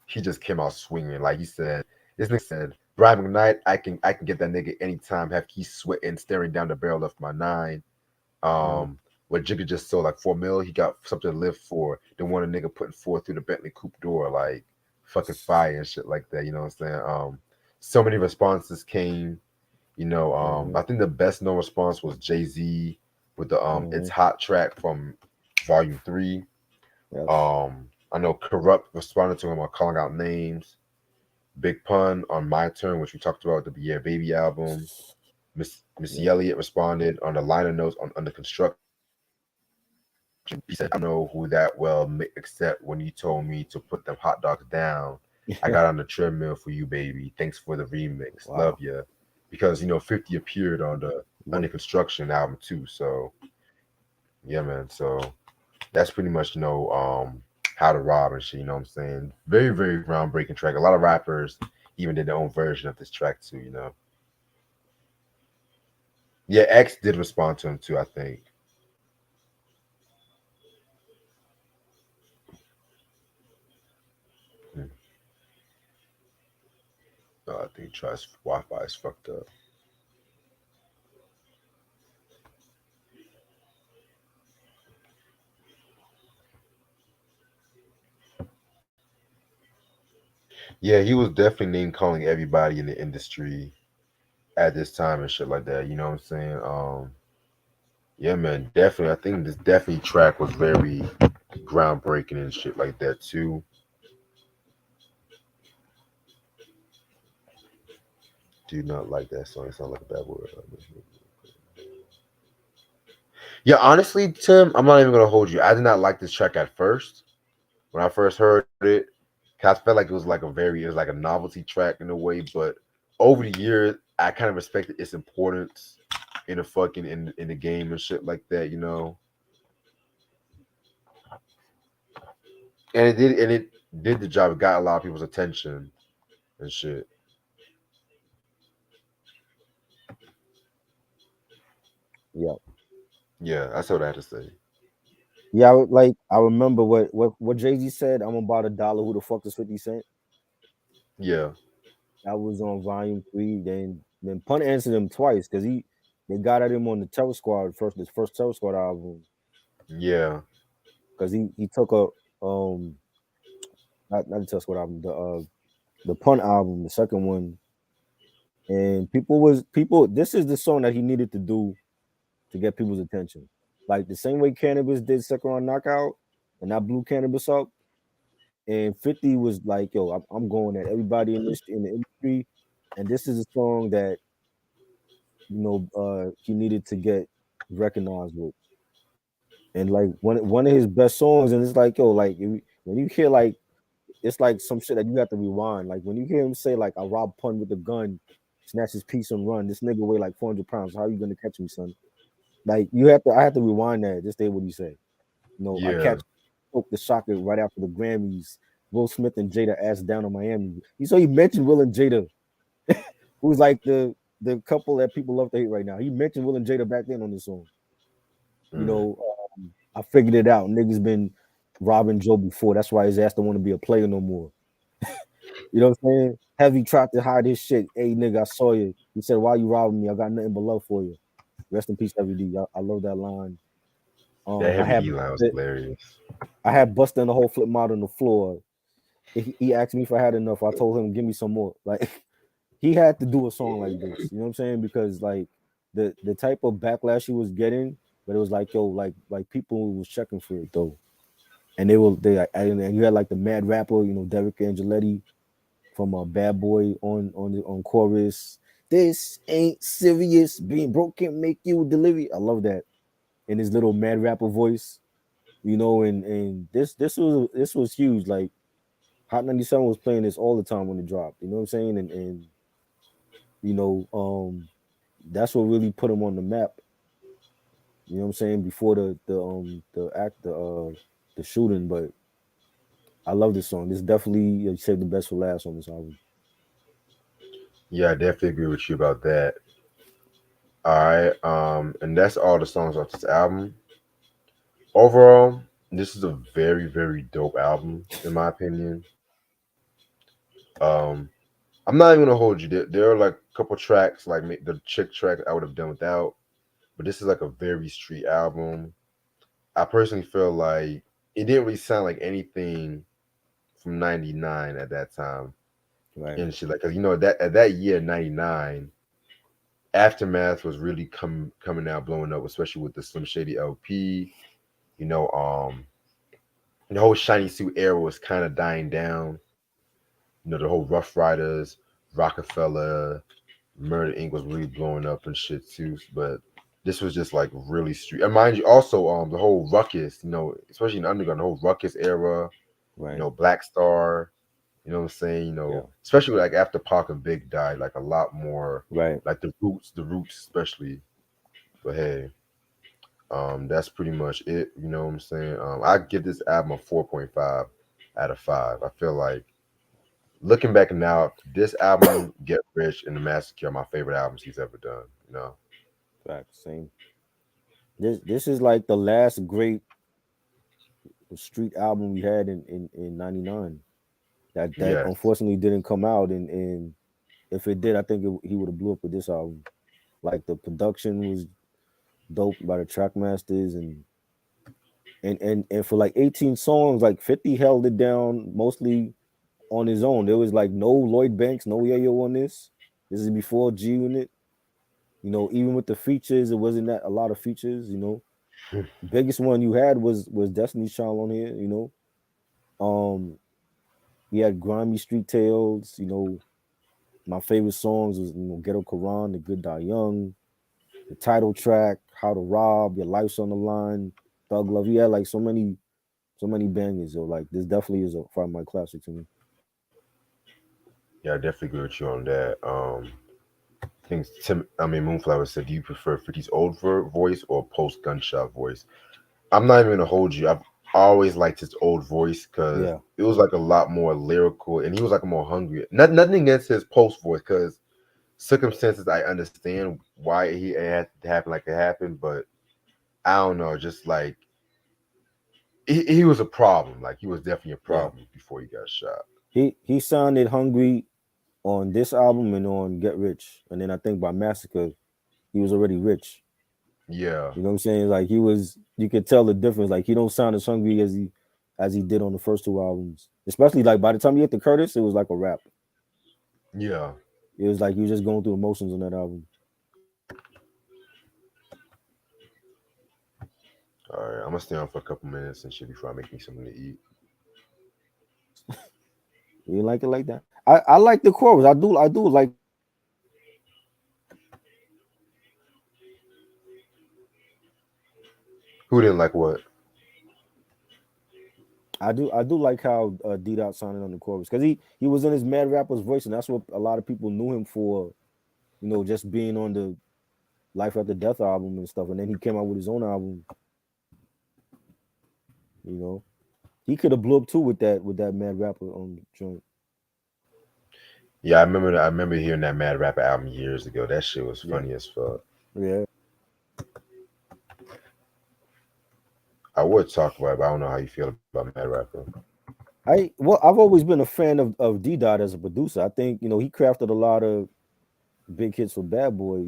he just came out swinging. Like he said, this nigga said, Brian McKnight, I can get that nigga anytime. Have Keith sweating, staring down the barrel of my nine. Mm-hmm. What Jigga just sold like 4 mil, he got something to live for. Then one a nigga putting forth through the Bentley coupe door, like fucking fire and shit like that. You know what I'm saying? So many responses came. Mm-hmm. I think the best known response was Jay Z with the Mm-hmm. "It's Hot" track from Volume 3. Yes. I know Corrupt responded to him on calling out names. Big Pun on My Turn, which we talked about the Yeah Baby album. Missy Yeah. Elliott responded on the liner notes on Under Construction. He said, "I don't know who that well, except when you told me to put them hot dogs down. I got on the treadmill for you, baby. Thanks for the remix. Love Wow. ya." Because 50 appeared on the Under Look. Construction album too. So yeah, man. So that's pretty much how to rob and shit. You know what I'm saying? Very very groundbreaking track. A lot of rappers even did their own version of this track too. Yeah, X did respond to him too. I think. Hmm. I think Trust Wi-Fi is fucked up. Yeah, he was definitely name calling everybody in the industry at this time and shit like that. You know what I'm saying? Yeah, man, definitely. I think this definitely track was very groundbreaking and shit like that too. Do not like that song. It sounds like a bad word. Yeah, honestly, Tim, I'm not even gonna hold you. I did not like this track at first. When I first heard it, 'cause I felt like it was like it was like a novelty track in a way. But over the years, I kind of respected its importance in the fucking in the game and shit like that. And it did the job. It got a lot of people's attention and shit. Yeah, Yeah, that's what I had to say. yeah. I remember what Jay Z said. I'm about a dollar. Who the fuck is 50 Cent? Yeah, That was on Volume 3. Then Pun answered him twice because they got at him on the Terror Squad this first Terror Squad album yeah, because he took a not the Terror Squad album, the Pun album, the second one, and people. This is the song that he needed to do to get people's attention, like the same way Cannabis did Second Round Knockout, and that blew Cannabis up. And 50 was like, yo, I'm going at everybody in the industry, and this is a song that he needed to get recognized with. And like one of his best songs, and it's like, yo, like when you hear like it's like some shit that you have to rewind. Like when you hear him say like I rob Pun with a gun, snatch his piece and run. This nigga weigh like 400 pounds. How are you gonna catch me, son? Like I have to rewind that just to hear what he said. I yeah. catch spoke the shocker right after the Grammys. Will Smith and Jada ass down in Miami. He mentioned Will and Jada, who's like the couple that people love to hate right now. He mentioned Will and Jada back then on this song. You Mm. know, I figured it out. Niggas been robbing Joe before. That's why his ass don't want to be a player no more. You know what I'm saying? Heavy tried to hide his shit. Hey nigga, I saw you. He said, "Why you robbing me? I got nothing but love for you." Rest in peace, Heavy D. I love that line. That I Heavy had D line was hilarious. busting the whole flip mod on the floor. He asked me if I had enough. I told him, "Give me some more." Like he had to do a song like this. You know what I'm saying? Because like the type of backlash he was getting, but it was like yo, like people was checking for it though, and and you had like the mad rapper, Derek Angeletti from Bad Boy on chorus. This ain't serious. Being broke can't make you delivery. I love that in his little mad rapper voice. And this was huge. Like Hot 97 was playing this all the time when it dropped. You know what I'm saying? And you know, that's what really put him on the map. You know what I'm saying? Before the shooting, but I love this song. This definitely saved the best for last on this album. Yeah, I definitely agree with you about that. All right, and that's all the songs off this album. Overall, this is a very, very dope album in my opinion. Um, I'm not even gonna hold you. There are like a couple tracks, like the chick track, I would have done without, but this is like a very street album. I personally feel like it didn't really sound like anything from '99 at that time, Right, and shit. Like, 'cause that at that year '99, Aftermath was really coming out, blowing up, especially with the Slim Shady LP. You know, the whole Shiny Suit era was kind of dying down. The whole Rough Riders, Rockefeller, Murder Inc. was really blowing up and shit too. But this was just like really street. And mind you, also the whole Ruckus, especially in the underground, the whole Ruckus era. right, Black Star. You know what I'm saying? yeah, Especially like after Pac and Big died, like a lot more, right. like the Roots especially. But hey, that's pretty much it. You know what I'm saying? I give this album a 4.5 out of 5. I feel like looking back now, this album, Get Rich and The Massacre are my favorite albums he's ever done. Fact, same. This is like the last great street album we had in '99. That Yes. unfortunately didn't come out, and if it did, I think he would have blew up with this album. Like the production was dope by the track masters, and for like 18 songs, like 50 held it down mostly on his own. There was like no Lloyd Banks, no Yayo on this. This is before G Unit. Even with the features, it wasn't that a lot of features. Biggest one you had was Destiny's Child on here. Um, he had Grimy Street Tales. My favorite songs was Ghetto Quran, The Good Die Young, the title track, How to Rob, Your Life's on the Line, Thug Love. He had like so many bangers. So like this definitely is a Friday Night classic to me. Yeah, I definitely agree with you on that. I think Moonflower said, "Do you prefer 50's old voice or post gunshot voice?" I'm not even gonna hold you. I've always liked his old voice because Yeah, it was like a lot more lyrical, and he was like a more hungry. Nothing against his post voice, because circumstances I understand why he had to happen like it happened, but I don't know. Just like he was a problem. Like he was definitely a yeah. problem before he got shot. He sounded hungry on this album and on Get Rich, and then I think by Massacre he was already rich. Yeah, You know what I'm saying? Like he was, you could tell the difference. Like he don't sound as hungry as he did on the first two albums. Especially like by the time you get to Curtis, it was like a rap. yeah. It was like you just going through emotions on that album. All right, I'm gonna stay on for a couple minutes and shit before I make me something to eat. You like it like that? I like the chorus. I do like Who didn't like what? I do like how D Dot sounded on the chorus because he was in his Mad Rapper's voice, and that's what a lot of people knew him for. Just being on the Life After Death album and stuff, and then he came out with his own album. You know, he could have blew up too with that Mad Rapper on the joint. Yeah, I remember. I remember hearing that Mad Rapper album years ago. That shit was Yeah, funny as fuck. yeah. I would talk about it, but I don't know how you feel about Mad Rapper. I've always been a fan of D Dot as a producer. I think he crafted a lot of big hits for Bad Boy.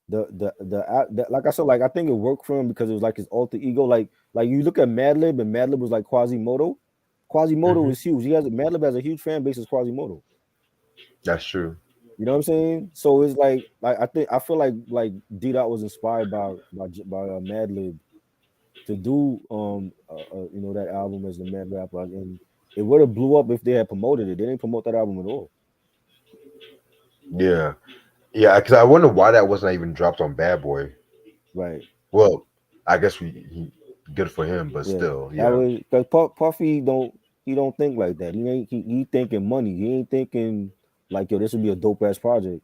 The like I said, like I think it worked for him because it was like his alter ego. Like you look at Madlib, and Madlib was like Quasimodo. Quasimodo Hmm. is huge. Madlib has a huge fan base as Quasimodo. That's true. You know what I'm saying? So it's I feel like D Dot was inspired by Madlib to do that album as the Mad Rapper, and it would have blew up if they had promoted it. They didn't promote that album at all. Yeah, yeah. Because I wonder why that wasn't even dropped on Bad Boy. Right. Well, I guess he good for him, but Yeah. still, That yeah, was because Puffy don't think like that. He thinking money. He ain't thinking like, yo, this would be a dope ass project.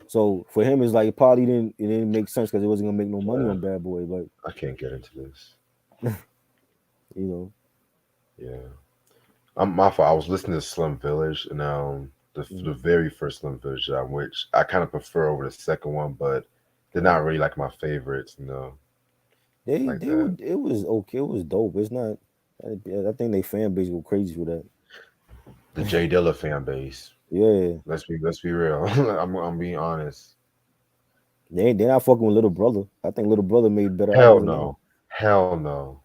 So for him, it's like it didn't make sense because it wasn't gonna make no money on Bad Boy. But I can't get into this. you know, Yeah, I'm my fault. I was listening to Slum Village, and the mhm. very first Slum Village album, which I kind of prefer over the second one, but they're Right. not really like my favorites, like They that. would it was okay. It was dope. It's not. I think they fan base go crazy for that. The Jay Dilla fan base. Yeah, Let's be real. I'm being honest. they're not fucking with Little Brother. I think Little Brother made better Hell albums than them. no. Hell no.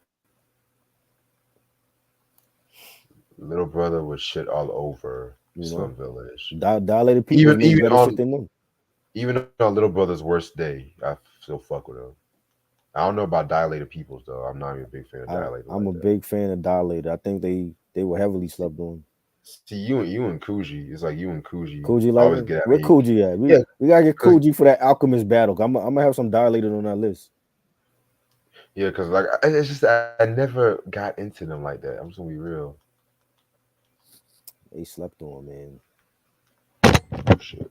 Little Brother was shit all over You Slum know, Village. Dilated Peoples Even made even better shit on than them. even on Little Brother's worst day, I still fuck with him. I don't know about Dilated Peoples though. I'm not even a big fan of Dilated I'm like a that. big fan of Dilated. I think they were heavily slept on. See, you and Coogee, it's like you and Coogee Coogee like always that? get at Where me. Coogee at? Yeah, We gotta get cause Coogee for that Alchemist battle. I'm gonna have some Dilated on that list. yeah, cause like it's just I never got into them like that. I'm just gonna be real. They slept on, man. Oh shit.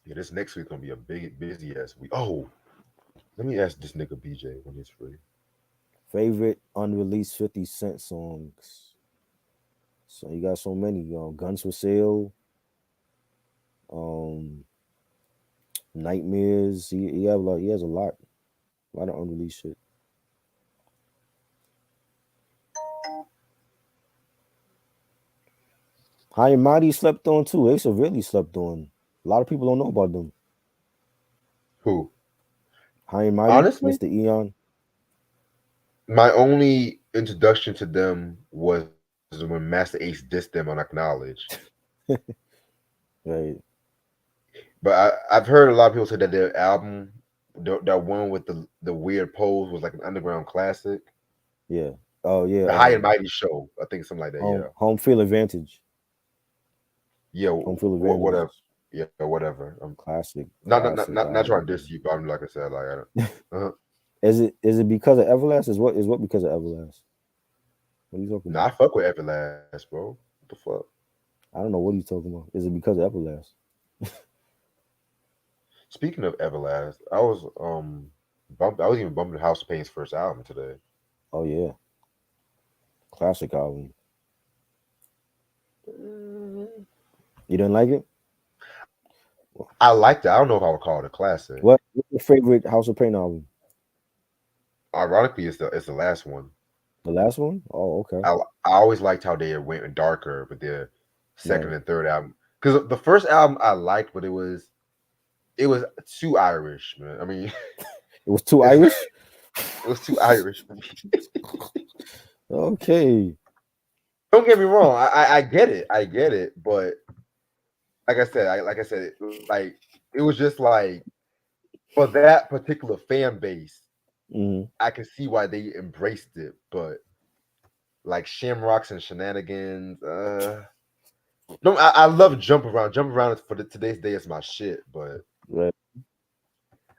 Yeah, this next week gonna be a big busy ass week. Oh, let me ask this nigga BJ when he's free. Favorite unreleased 50 Cent songs. So you got so many. Guns for Sale, um, Nightmares. He has a lot of unreleased shit. High and Mighty slept on too. They severely slept on. A lot of people don't know about them. Who? High and Mighty, Honestly, Mr. Eon. my only introduction to them was when Master Ace dissed them on Acknowledge. Right. But I've heard a lot of people say that their album, that one with the weird pose, was like an underground classic. Yeah. Oh yeah, The High and Mighty Show. I think something like that. Yeah. home field advantage. Yeah. Home field advantage Whatever. is Yeah. Whatever. classic, Not classic not trying album. to diss you, but I'm like I said, like I don't. Is it because of Everlast? Is what because of Everlast? What are you talking Nah, about? I fuck with Everlast, bro. What the fuck? I don't know what are you talking about. Is it because of Everlast? Speaking of Everlast, I was even bumping House of Pain's first album today. Oh yeah, classic album. Mm, You didn't like it? I liked it. I don't know if I would call it a classic. What's your favorite House of Pain album? Ironically, it's the last one. The last one? Oh, okay. I always liked how they went darker with their second Right. and third album. Because the first album I liked, but it was too Irish, man. I mean, It was too it's, Irish. it was too Irish for me. Okay. Don't get me wrong. I get it. But like I said, like it was just like for that particular fan base, Hmm. I can see why they embraced it. But like Shamrocks and Shenanigans, no, I love Jump Around. Jump Around for today's day is my shit. But Right.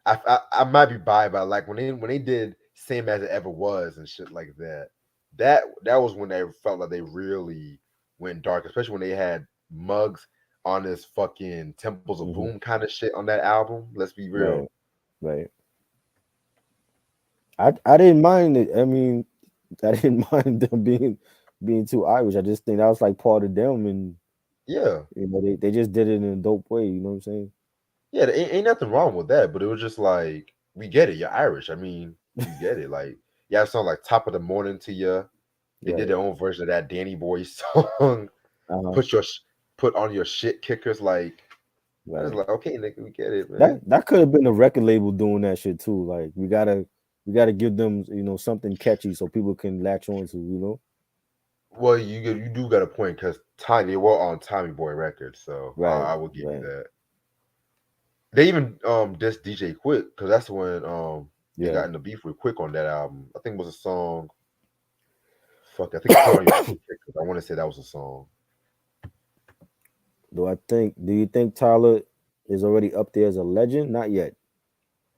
I might be biased, but like when they did Same as It Ever Was and shit like that, that was when they felt like they really went dark, especially when they had Muggs on this fucking Temples of Hmm. Boom kind of shit on that album. Let's be real. Right. Right. I didn't mind it. I mean, I didn't mind them being too Irish. I just think that was like part of them, and Yeah, they just did it in a dope way. You know what I'm saying? yeah, there ain't nothing wrong with that, but it was just like we get it. You're Irish. I mean, we get it. Like you have something like Top of the Morning to you. They did Right. their own version of that Danny Boy song. Uh-huh. Put your put on your shit kickers. Like I was Right. like, okay, nigga, we get it, That man. that could have been a record label doing that shit too. Like we gotta give them something catchy so people can latch on to. Well, you do got a point because Tiny they were on Tommy Boy Records, so Right. I will give you Right. that. They even dissed DJ Quick because that's when they Yeah. got in the beef with Quick on that album. I think it was a song. Fuck, I think Put on Your Shit Kickers. I want to say that was a song. Do you think Tyler is already up there as a legend? Not yet.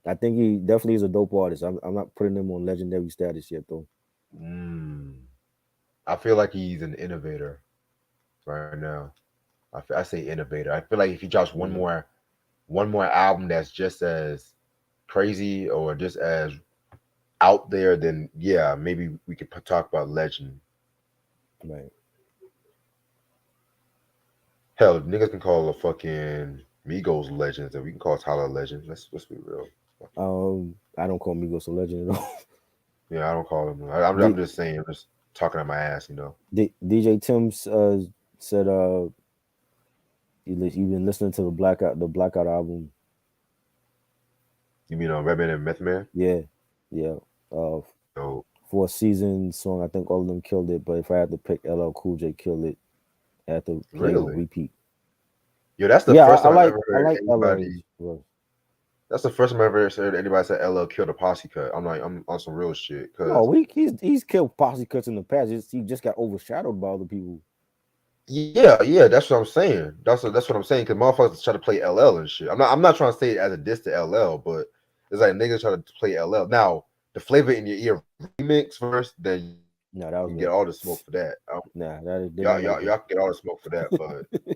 I think he definitely is a dope artist. I'm not putting him on legendary status yet though. Mm. I feel like he's an innovator right now. I say innovator. I feel like if he drops Mhm. one more album that's just as crazy or just as out there, then yeah, maybe we could talk about legend. Right. Hell, niggas can call a fucking Migos legends, and we can call Tyler a legend. Let's be real. Fuck it. I don't call Migos a legend at all. Yeah, I don't call him. I'm D, just saying. I'm just talking out my ass, you know. DJ Tim's said you been listening to the Blackout album. You mean Redman and Meth Man? Yeah. Yeah. Uh So for a season song, I think all of them killed it. But if I had to pick, LL Cool J killed it. I had to play it on really, repeat. yo, that's the Yeah, first I time I've like ever I heard like anybody. LL's verse. That's the first time I've ever heard anybody say LL killed a posse cut. I'm like, I'm on some real shit, cause No, he's killed posse cuts in the past. He just got overshadowed by other people. yeah, that's what I'm saying. That's what I'm saying. Cause motherfuckers try to play LL and shit. I'm not trying to say it as a diss to LL, but it's like niggas try to play LL. Now the Flavor in Your Ear remix verse, then you No, can that get was all the good. smoke for that. Nah, that did not Y'all make can it. get all the smoke for that. But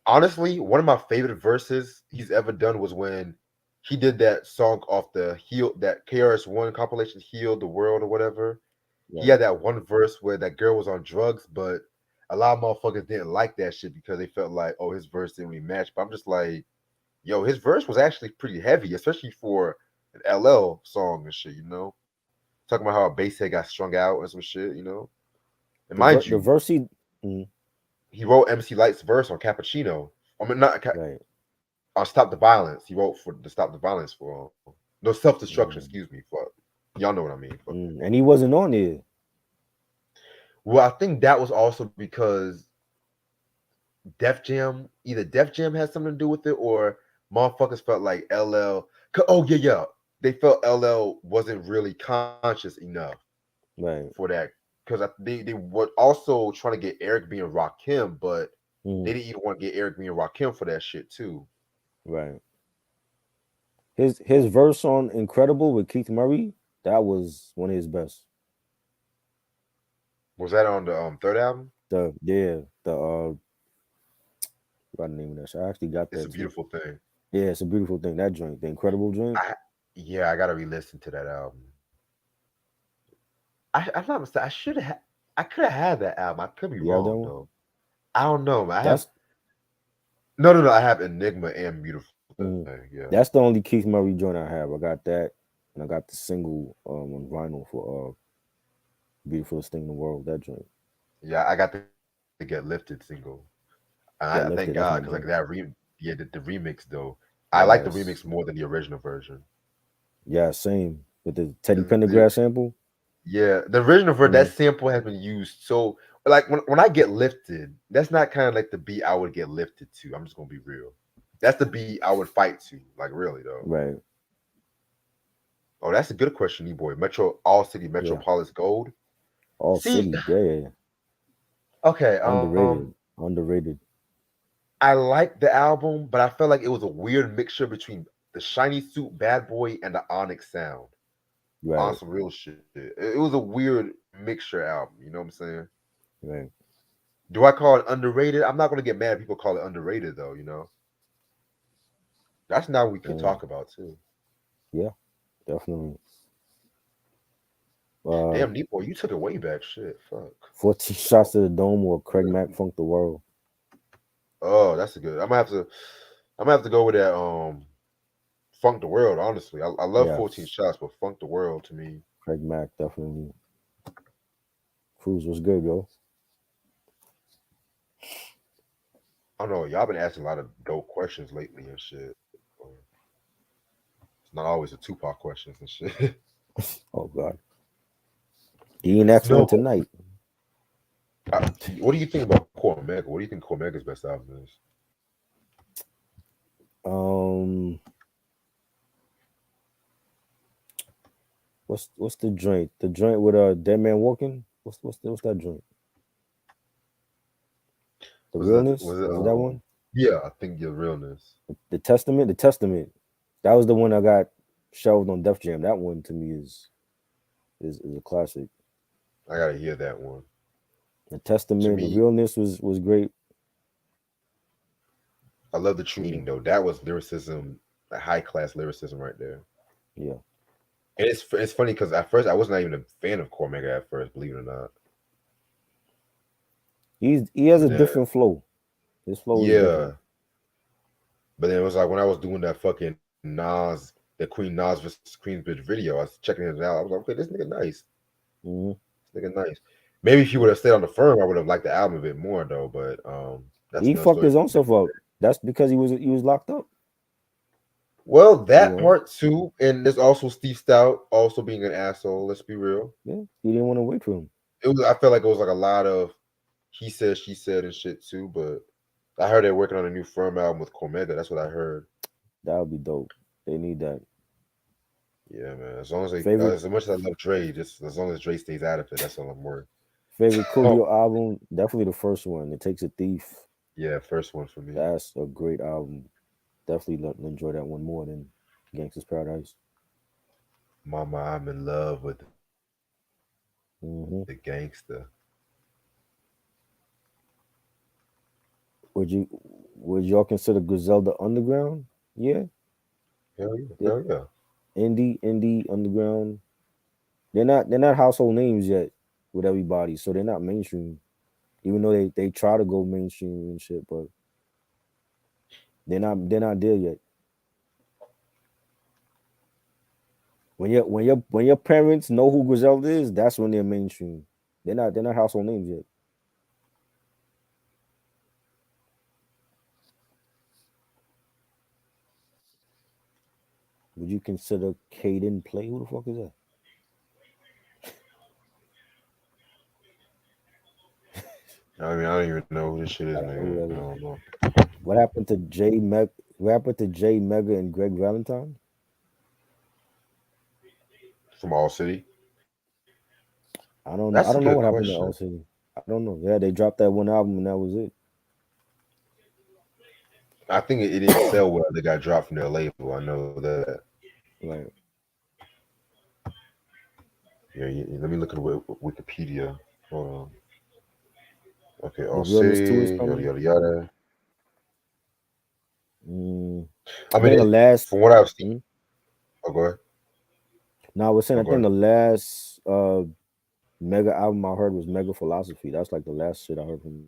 honestly, one of my favorite verses he's ever done was when he did that song off the Heal that KRS-One compilation, Heal the World or whatever. He Right. had that one verse where that girl was on drugs, but a lot of motherfuckers didn't like that shit because they felt like, oh, his verse didn't really match. But I'm just like, yo, his verse was actually pretty heavy, especially for an LL song and shit, you know? Talking about how a bass head got strung out and some shit, you know? And mind The you, verse Mhm. he wrote MC Light's verse on Cappuccino. I mean, not Right. on Stop the Violence. He wrote for the Stop the Violence for no self destruction. Mm. Excuse me. Fuck, y'all know what I mean. Fuck. And he wasn't on there. Well, I think that was also because Def Jam, either Def Jam had something to do with it, or motherfuckers felt like LL. Oh yeah, yeah. They felt LL wasn't really conscious enough. Right. for that because they were also trying to get Eric B and Rakim, but they Mm, didn't even want to get Eric B and Rakim for that shit too. right. His verse on Incredible with Keith Murray, that was one of his best. Was that on the third album? The what the name of that shit? I actually got It's that a too. beautiful thing. Yeah, it's a beautiful thing. That joint, the Incredible joint. I Yeah, I gotta re-listen to that album. I'm not mistaken. I should have. I could have had that album. I could be You have that wrong one? though. I don't know. I have That's no. I have Enigma and Beautiful Thing. mm, Yeah, that's the only Keith Murray joint I have. I got that, and I got the single on vinyl for Beautifulest Thing in the World. That joint. yeah. I got the Get Lifted single. I thank Get God Lifted. because That's like my that joint. yeah, the remix though. I like the remix Yes. more than the original version. Yeah, same with the Teddy The Pendergrass sample. Yeah, the original version, that Mm, sample has been used. So, like when I get lifted, that's not kind of like the beat I would get lifted to. I'm just gonna be real. That's the beat I would fight to. Like really though. right. Oh, that's a good question, E-boy. Metro All City Yeah. Metropolis Gold. All See, City. Yeah. okay, Underrated. Underrated. I like the album, but I felt like it was a weird mixture between the Shiny Suit Bad Boy and the Onyx sound on Right. some real shit. It was a weird mixture album. You know what I'm saying? Right. Do I call it underrated? I'm not gonna get mad if people call it underrated though. That's not what we could Um, talk about too. yeah. Definitely. Uh, Damn, Nepo, you took it way back. Shit, fuck. 14 shots to the dome or Craig Mack Funk the World. Oh, that's a good. I'm gonna have to go with that. Funk the World. Honestly, I love 14 Yes. Shots, but Funk the World to me. Craig Mack definitely. Cruz was good, yo. I don't know. Y'all been asking a lot of dope questions lately and shit. It's not always the Tupac questions and shit. Oh God. He ain't next one No, tonight. what do you think about Cormega? What do you think Cormega's best album is? Um what's the joint? The joint with Dead Man Walking? What's that joint? The Was Realness? it Is it that one? Yeah, I think Your Realness. The Testament? The Testament. That was the one I got shelved on Def Jam. That one to me is a classic. I gotta hear that one. The To Testament, the me, Realness was great. I love the True Yeah. Meaning though. That was lyricism, a high class lyricism right there. Yeah. And it's funny because at first I was not even a fan of Cormega at first, believe it or not. He has But a then different flow. His flow is yeah, different. but then it was like when I was doing that fucking the Queen Nas vs. Queensbridge video, I was checking his out. I was like, okay, this nigga nice. Hmm. This nigga nice. Maybe if he would have stayed on the firm, I would have liked the album a bit more though. But that's He another fucked story his for own a different stuff up. day. That's because he was locked up. Well, You that know. part too, and there's also Steve Stout also being an asshole. Let's be real. Yeah. He didn't want to wait for him. It was. I felt like it was like a lot of he said, she said, and shit too. But I heard they're working on a new firm album with Cormega. That's what I heard. That would be dope. They need that. Yeah, man. As long as they, Favorite as much as I love Dre, just as long as Dre stays out of it, that's all I'm worried. favorite Oh, Coolio album, definitely the first one. It Takes a Thief. yeah, first one for me. That's a great album. Definitely enjoy that one more than Gangsta's Paradise. Mama, I'm in love with the gangster. Hmm. Would you would y'all consider Griselda underground? Yeah. Hell yeah, They hell yeah. indie underground. They're not household names yet with everybody, so they're not mainstream. Even though they try to go mainstream and shit, but they're not there yet. When your parents know who Griselda is, that's when they're mainstream. They're not household names yet. Would you consider Caden Play? Who the fuck is that? I don't even know who this shit is, I don't know who nigga. I that is. don't know. What happened to J Meg? What happened to J Mega and Greg Valentine? From All City. I don't know. I That's a don't know good what happened to question. L City. I don't know. Yeah, they dropped that one album and that was it. I think it didn't sell well. They got dropped from their label. I know that. Like, Yeah, let me look at Wikipedia. Hold on. Okay, the All Realness 2 is City, yada coming. yada yada. Mm, I I mean, think the last. from what I've seen. Mm, Oh, go ahead. no, I was saying Oh, I go think ahead. the last Mega album I heard was Mega Philosophy. That's like the last shit I heard from.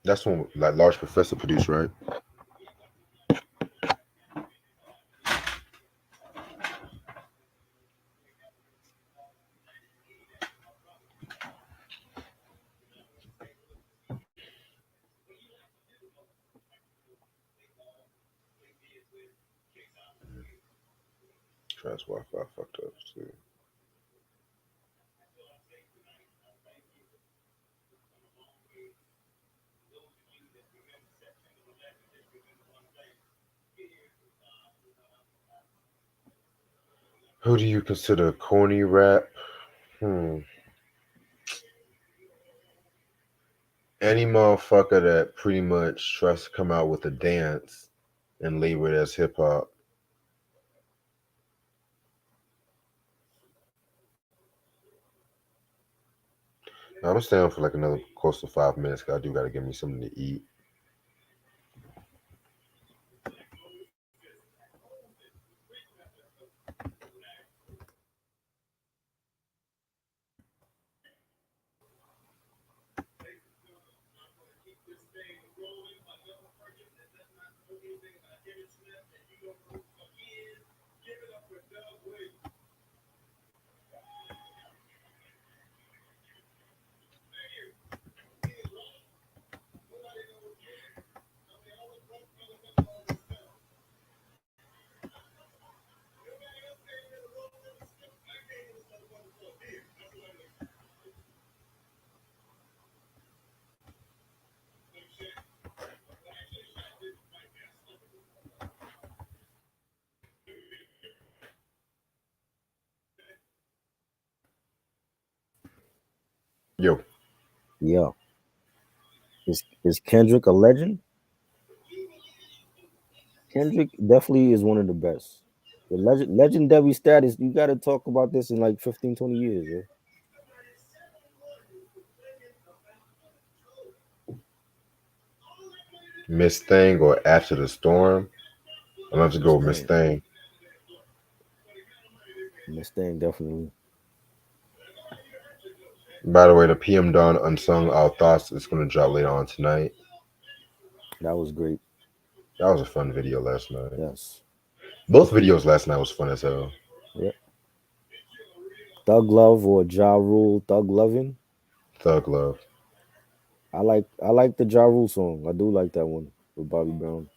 That's one like Large Professor produced, right? Trans Wi-Fi fucked up too. Who do you consider corny rap? Hmm. Any motherfucker that pretty much tries to come out with a dance and label it as hip hop. I'm gonna stay on for like another close to 5 minutes. Cause I do gotta get me something to eat. Yo, Yeah, is Kendrick a legend? Kendrick definitely is one of the best. The legendary status. You got to talk about this in like 15, 20 years. Yo. Miss Thing or After the Storm? I'm gonna have to go with Miss Mustang, Thing. Mustang, definitely. By the way, the PM Dawn Unsung Our Thoughts is gonna drop later on tonight. That was great. That was a fun video last night. Yes. Both videos last night was fun as hell. Yep. Thug Love or Ja Rule, Thug Lovin'. Thug Love. I like the Ja Rule song. I do like that one with Bobby Brown.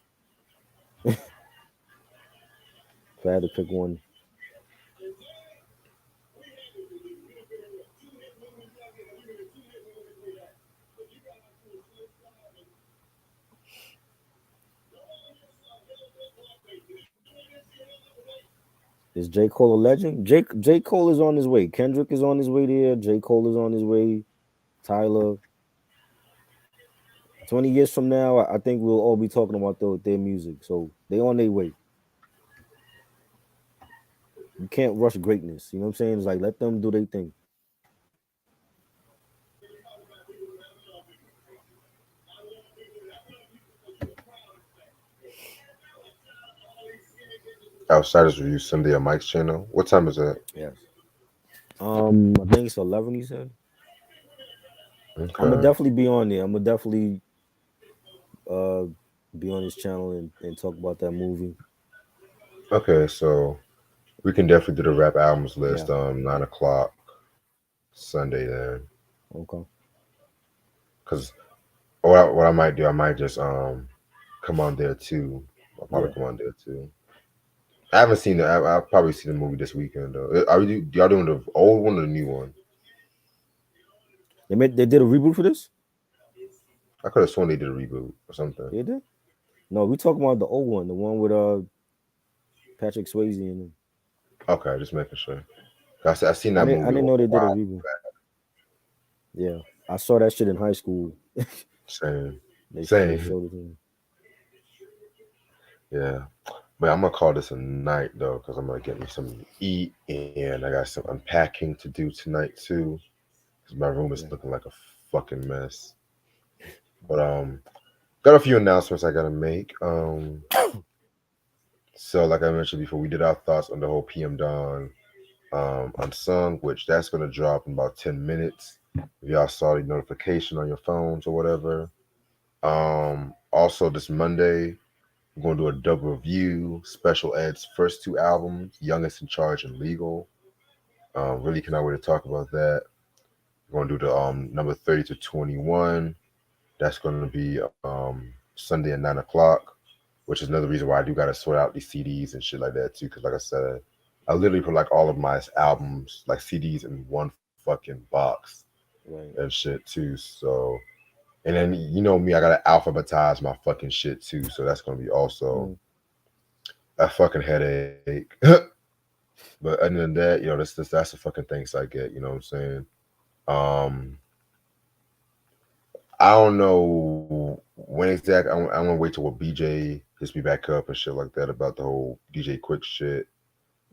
If I had to pick one, is J. Cole a legend? J. Cole is on his way. Kendrick is on his way there. J. Cole is on his way. Tyler. 20 years from now, I think we'll all be talking about their music. So they on their way. You can't rush greatness. You know what I'm saying? It's like let them do their thing. Outsiders Review Sunday on Mike's channel. What time is that? Yes. I think it's 11. He said. I'm gonna Okay. definitely be on there. I'm gonna definitely uh be on his channel and talk about that movie. Okay, so we can definitely do the rap albums Yeah. list 9 o'clock Sunday then. Okay. Cause what I might do, I might just come on there too. I'll probably Yeah. come on there too. I haven't seen the. I'll probably see the movie this weekend though. Are y'all doing the old one or the new one? They did a reboot for this. I could have sworn they did a reboot or something. They did. No, we talking about the old one, the one with Patrick Swayze in it. Okay, just making sure. I seen that I movie a didn't know they did a while. reboot. Yeah, I saw that shit in high school. Same, They same. showed it to me. Yeah, but I'm gonna call this a night though, because I'm gonna get me something to eat, and I got some unpacking to do tonight too. Because my room is Yeah. looking like a fucking mess. But got a few announcements I gotta make. So like I mentioned before, we did our thoughts on the whole PM Dawn unsung, which that's gonna drop in about 10 minutes. If y'all saw the notification on your phones or whatever. Also this Monday, we're gonna do a double review. Special Ed's first two albums, Youngest in Charge and Legal. Really cannot wait to talk about that. We're gonna do the number 30 to 21. That's gonna be Sunday at 9 o'clock, which is another reason why I do gotta sort out these CDs and shit like that too. Cause like I said, I literally put like all of my albums, like CDs, in one fucking box Right. and shit too. So, and then you know me, I gotta alphabetize my fucking shit too. So that's gonna be also Mm. a fucking headache. But other than that, you know, that's the fucking things I get. You know what I'm saying? Um, I don't know when exactly. I'm gonna wait till what BJ hits me back up and shit like that about the whole DJ Quick shit.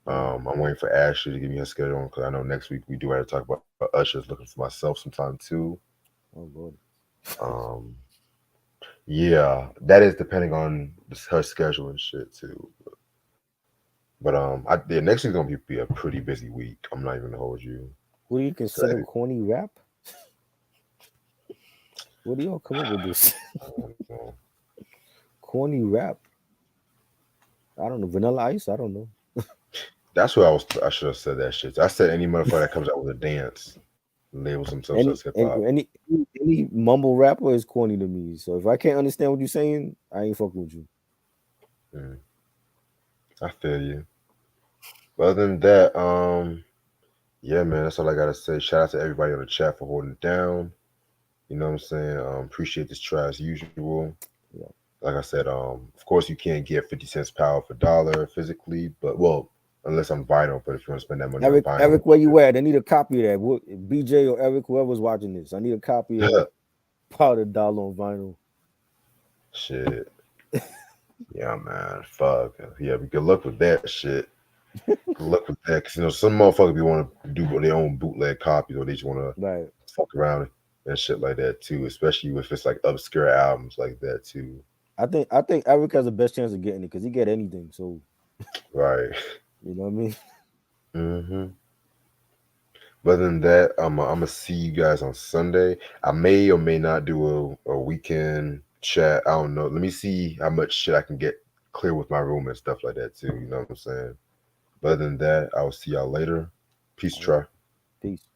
Mm. I'm waiting for Ashley to give me her schedule because I know next week we do have to talk about Usher's looking for myself sometime too. Oh god. Um, yeah, that is depending on her schedule and shit too. But yeah, next week's gonna be a pretty busy week. I'm not even gonna hold you. What do you So consider corny rap? Where do y'all come up with this? I don't know. Corny rap. I don't know. Vanilla Ice. I don't know. That's what I was. I should have said that shit. I said any motherfucker that comes out with a dance labels themselves Any as hip any hop. any any mumble rapper is corny to me. So if I can't understand what you're saying, I ain't fucking with you. Mm, I feel you. But other than that, yeah, man, that's all I gotta say. Shout out to everybody on the chat for holding it down. You know what I'm saying? Appreciate this try as usual. Yeah. Like I said, of course you can't get 50 cents power for dollar physically, but well, unless I'm vinyl. But if you want to spend that money on vinyl, Eric, where you at? I need a copy of that. What, BJ or Eric, whoever's watching this, I need a copy of Powder Dollar on vinyl. shit, yeah, man, fuck, yeah. Good luck with that shit. Good luck with that, cause you know some motherfuckers be want to do their own bootleg copies, or they just want to Right. fuck around and shit like that too. Especially if it's like obscure albums like that too. I think Eric has the best chance of getting it because he get anything. So Right. you know what I mean. hmm But other than that, I'm gonna see you guys on Sunday. I may or may not do a weekend chat. I don't know. Let me see how much shit I can get clear with my room and stuff like that too. You know what I'm saying? But other than that, I will see y'all later. Peace, All right. try. Peace.